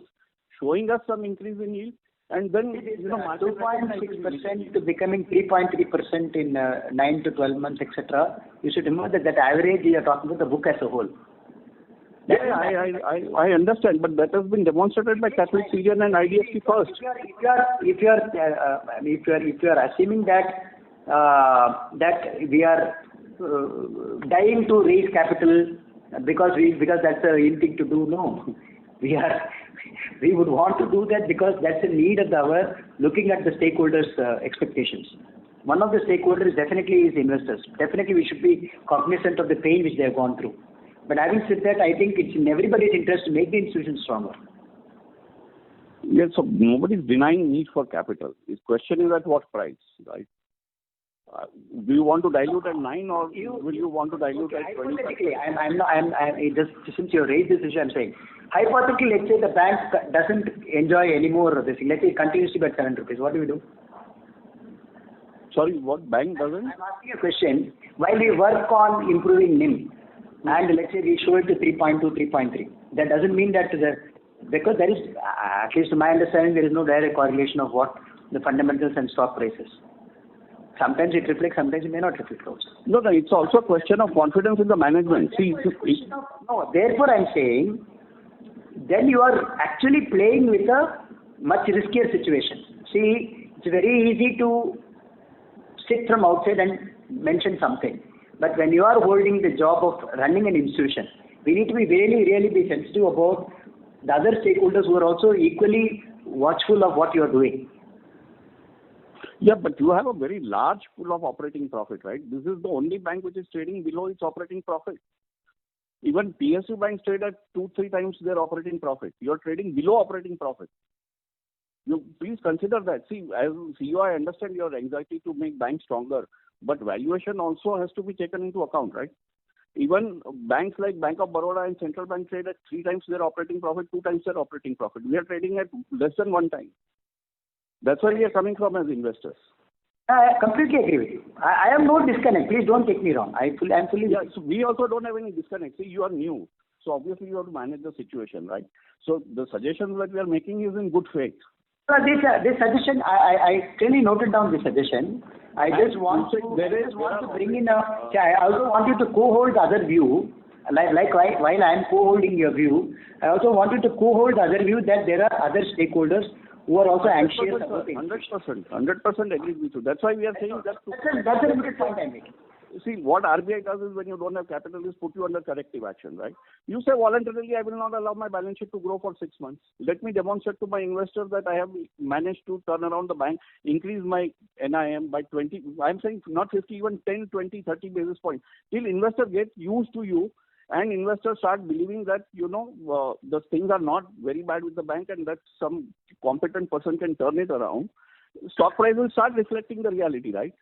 showing us some increase in yield, and then 2.6% to becoming 3.3% in 9 to 12 months, etc. You should remember that average you are talking about the book as a whole. I understand, but that has been demonstrated by Catholic Syrian and IDFC First. If you are assuming that we are dying to raise capital because that's a real thing to do, no. We would want to do that because that's a need of the hour, looking at the stakeholders' expectations. One of the stakeholders definitely is investors. Definitely we should be cognizant of the pain which they have gone through. But having said that, I think it's in everybody's interest to make the institution stronger. Yes, so nobody is denying need for capital. The question is at what price, right? Do you want to dilute at 9 or will you want to dilute at 20? Hypothetically, since you raised this issue, I'm saying, hypothetically, let's say the bank doesn't enjoy any more of this. Let's say it continues to be at 7 rupees. What do we do? Sorry, what bank doesn't? I'm asking a question. While we work on improving NIM, and let's say we show it to 3.2, 3.3, that doesn't mean that because there is, at least to my understanding, there is no direct correlation of what the fundamentals and stock prices. Sometimes it reflects, sometimes it may not reflect also. No, it's also a question of confidence in the management. No, therefore I'm saying, then you are actually playing with a much riskier situation. See, it's very easy to sit from outside and mention something. But when you are holding the job of running an institution, we need to be really be sensitive about the other stakeholders who are also equally watchful of what you are doing. Yeah, but you have a very large pool of operating profit, right? This is the only bank which is trading below its operating profit. Even PSU banks trade at 2-3 times their operating profit. You are trading below operating profit. You please consider that. See, as CEO, I understand your anxiety to make banks stronger, but valuation also has to be taken into account, right? Even banks like Bank of Baroda and Central Bank trade at 3 times their operating profit, 2 times their operating profit. We are trading at less than 1 time. That's where we are coming from as investors. I completely agree with you. I have no disconnect. Please don't take me wrong. I'm fully. Yeah, so we also don't have any disconnect. See, you are new. So obviously you have to manage the situation, right? So the suggestions that we are making is in good faith. This suggestion, I clearly noted down the suggestion. I just want to bring in I also want you to co-hold the other view. While I am co-holding your view, I also want you to co-hold the other view that there are other stakeholders who are also anxious about it. 100% agree with you. That's why we are saying that. That's a limited point I'm making. See, what RBI does is when you don't have capital is put you under corrective action, right? You say voluntarily, I will not allow my balance sheet to grow for 6 months. Let me demonstrate to my investors that I have managed to turn around the bank, increase my NIM by 20, I'm saying not 50, even 10, 20, 30 basis points. Till investors get used to you and investors start believing that, the things are not very bad with the bank and that some competent person can turn it around, stock price will start reflecting the reality, right?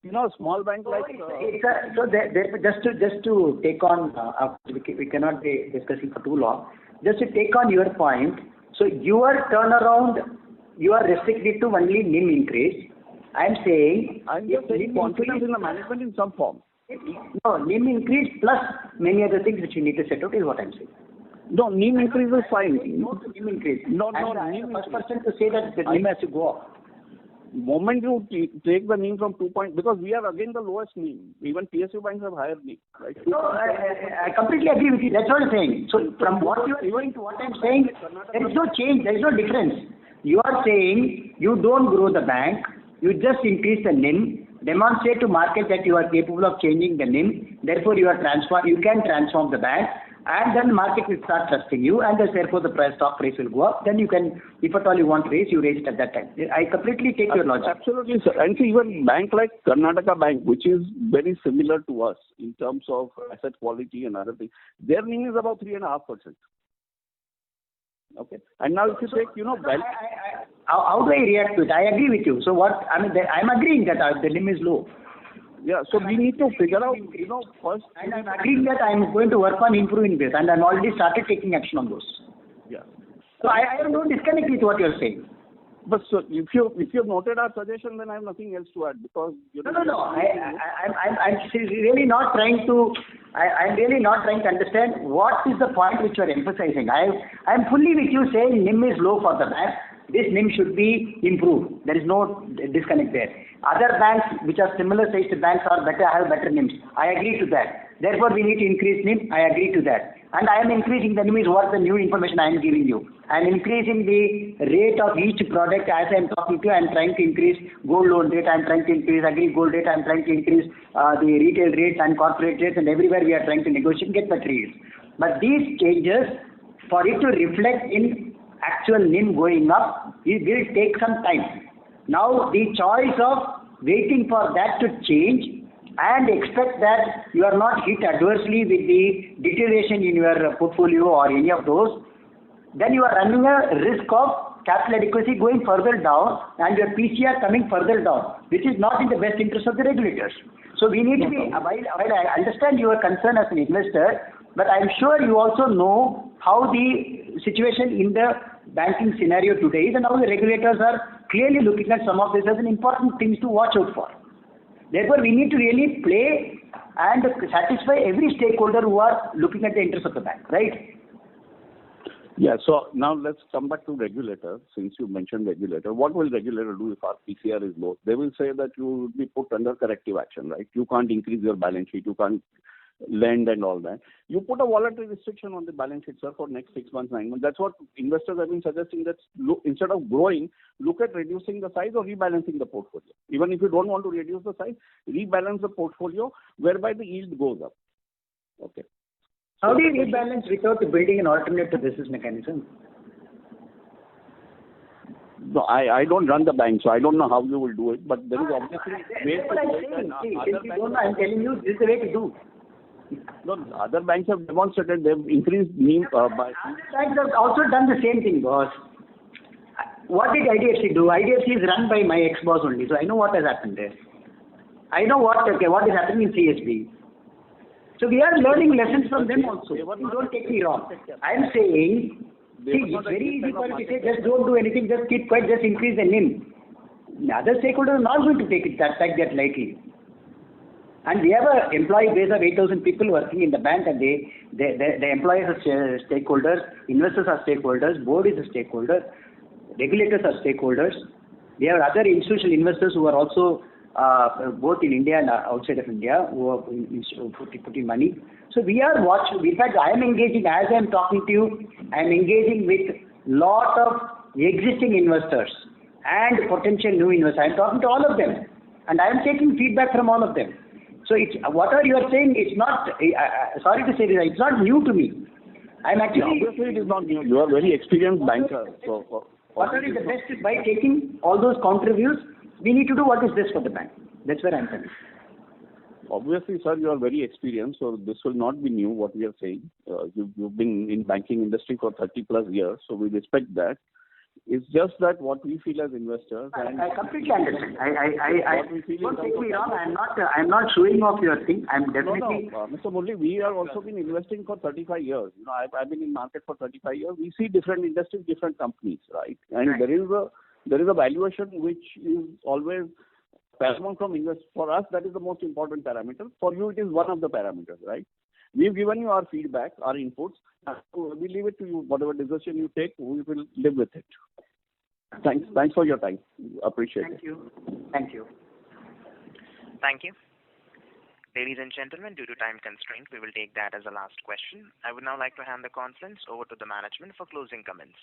A small bank like... Just to take on, we cannot be discussing for too long. Just to take on your point, so your turnaround, you are restricted to only NIM increase. I'm saying... I'm just saying confidence in the management in some form. No, NIM increase plus many other things which you need to set out is what I'm saying. No, NIM increase is fine. No NIM increase. No, NIM first person to say that the NIM has to go up. Moment you take the NIM from 2 point, because we are again the lowest NIM. Even PSU banks have higher NIM, right? No, I completely agree with you. That's what I'm saying. So from what you are saying to what I'm saying, there is no change. There is no difference. You are saying you don't grow the bank. You just increase the NIM. Demonstrate to market that you are capable of changing the NIM. Therefore, you can transform the bank. And then market will start trusting you, and therefore the stock price will go up. Then you can, if at all you want to raise, you raise it at that time. I completely take your logic. Absolutely, sir. And see, even bank like Karnataka Bank, which is very similar to us in terms of asset quality and other things, their NIM is about 3.5%. Okay. And now if you take, how do I react to it? I agree with you. So I'm agreeing that the NIM is low. Yeah, so we need to figure out, first. And I'm agreeing that I'm going to work on improving this, and I'm already started taking action on those. Yeah. So I have no disconnect with what you're saying. But so if you've noted our suggestion, then I have nothing else to add because No. I'm really not trying to. I'm really not trying to understand what is the point which you're emphasizing. I'm fully with you saying NIM is low for the bank. This NIM should be improved. There is no disconnect there. Other banks which are similar sized banks have better NIMs. I agree to that. Therefore, we need to increase NIM. I agree to that. And I am increasing the NIM is what the new information I am giving you. I am increasing the rate of each product as I am talking to you. I am trying to increase gold loan rate. I am trying to increase agri gold rate. I am trying to increase the retail rates and corporate rates, and everywhere we are trying to negotiate, get better rates. But these changes, for it to reflect in actual NIM going up, it will take some time. Now, the choice of waiting for that to change and expect that you are not hit adversely with the deterioration in your portfolio or any of those, then you are running a risk of capital adequacy going further down and your PCR coming further down, which is not in the best interest of the regulators. So we need to be, while I understand your concern as an investor, but I am sure you also know how the situation in the banking scenario today is and how the regulators are clearly looking at some of this as an important things to watch out for. Therefore, we need to really play and satisfy every stakeholder who are looking at the interest of the bank, right? Yeah, so now let's come back to regulator. Since you mentioned regulator, what will regulator do if our PCR is low? They will say that you will be put under corrective action, right? You can't increase your balance sheet, you can't lend and all that. You put a voluntary restriction on the balance sheet, sir, for next 6 months, 9 months. That's what investors have been suggesting, that instead of growing, look at reducing the size or rebalancing the portfolio. Even if you don't want to reduce the size, rebalance the portfolio whereby the yield goes up. Okay. How do you rebalance without building an alternate to business mechanism? No, I don't run the bank, so I don't know how you will do it, but there is obviously ways to do it. Since you don't know, I'm telling you, this is the way to do. No, other banks have demonstrated they've increased NIM by... Other banks have also done the same thing, boss. What did IDFC do? IDFC is run by my ex-boss only, so I know what has happened there. I know what is happening in CSB. So we are learning lessons from them also. You don't take me wrong. I'm saying, it's very easy for you to say, just don't do anything, just keep quiet, just increase the NIM. The other stakeholders are not going to take that lightly. And we have an employee base of 8,000 people working in the bank, and the employees are stakeholders, investors are stakeholders, board is a stakeholder. regulators are stakeholders. We have other institutional investors who are also both in India and outside of India who are putting money. So we are watching. In fact, I am engaging, as I am talking to you, I am engaging with lot of existing investors and potential new investors. I am talking to all of them, and I am taking feedback from all of them. So it's whatever you are saying, it's not. Sorry to say this, it's not new to me. I'm actually. Yeah, obviously, it is not new. You are a very experienced banker. So whatever is the best is by taking all those counter views. We need to do what is best for the bank. That's where I'm coming. Obviously, sir, you are very experienced, so this will not be new, what we are saying. You've been in banking industry for 30 plus years, so we respect that. It's just that what we feel as investors. I completely understand. Don't take me wrong. I'm not showing off your thing. I'm definitely. No, Mr. Murli, we have also been investing for 35 years. You know, I've been in market for 35 years. We see different industries, different companies, right? And right. There is a valuation which is always paramount from invest. For us, that is the most important parameter. For you, it is one of the parameters, right? We've given you our feedback, our inputs. We leave it to you. Whatever decision you take, we will live with it. Thanks for your time. Appreciate it. Thank you. Thank you. Ladies and gentlemen, due to time constraint, we will take that as the last question. I would now like to hand the conference over to the management for closing comments.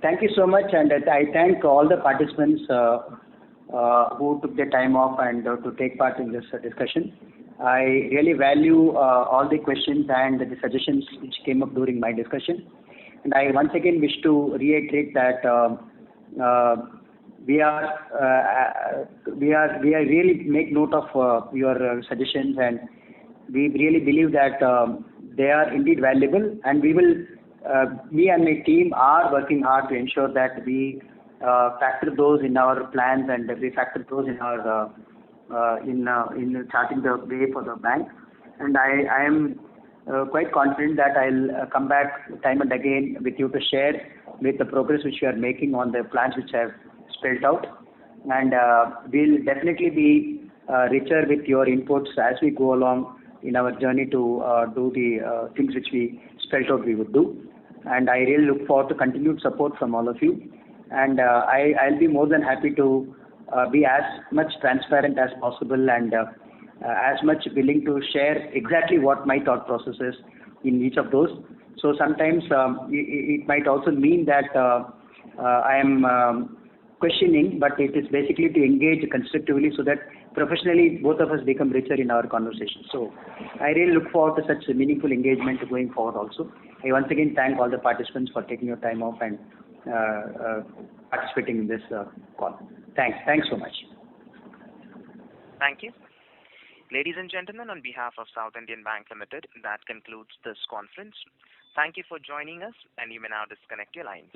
Thank you so much, and I thank all the participants who took their time off and to take part in this discussion. I really value all the questions and the suggestions which came up during my discussion. And I once again wish to reiterate that we are really make note of your suggestions, and we really believe that they are indeed valuable, and we will. Me and my team are working hard to ensure that we factor those in our plans, and we factor those in our in charting the way for the bank. And I am quite confident that I'll come back time and again with you to share with the progress which we are making on the plans which I have spelled out. And we'll definitely be richer with your inputs as we go along in our journey to do the things which we spelled out we would do. And I really look forward to continued support from all of you. And I'll be more than happy to be as much transparent as possible, and as much willing to share exactly what my thought process is in each of those. So sometimes it might also mean that I am questioning, but it is basically to engage constructively so that professionally both of us become richer in our conversation. So I really look forward to such a meaningful engagement going forward also. I once again thank all the participants for taking your time off and participating in this call. Thanks so much. Thank you. Ladies and gentlemen, on behalf of South Indian Bank Limited, that concludes this conference. Thank you for joining us, and you may now disconnect your lines.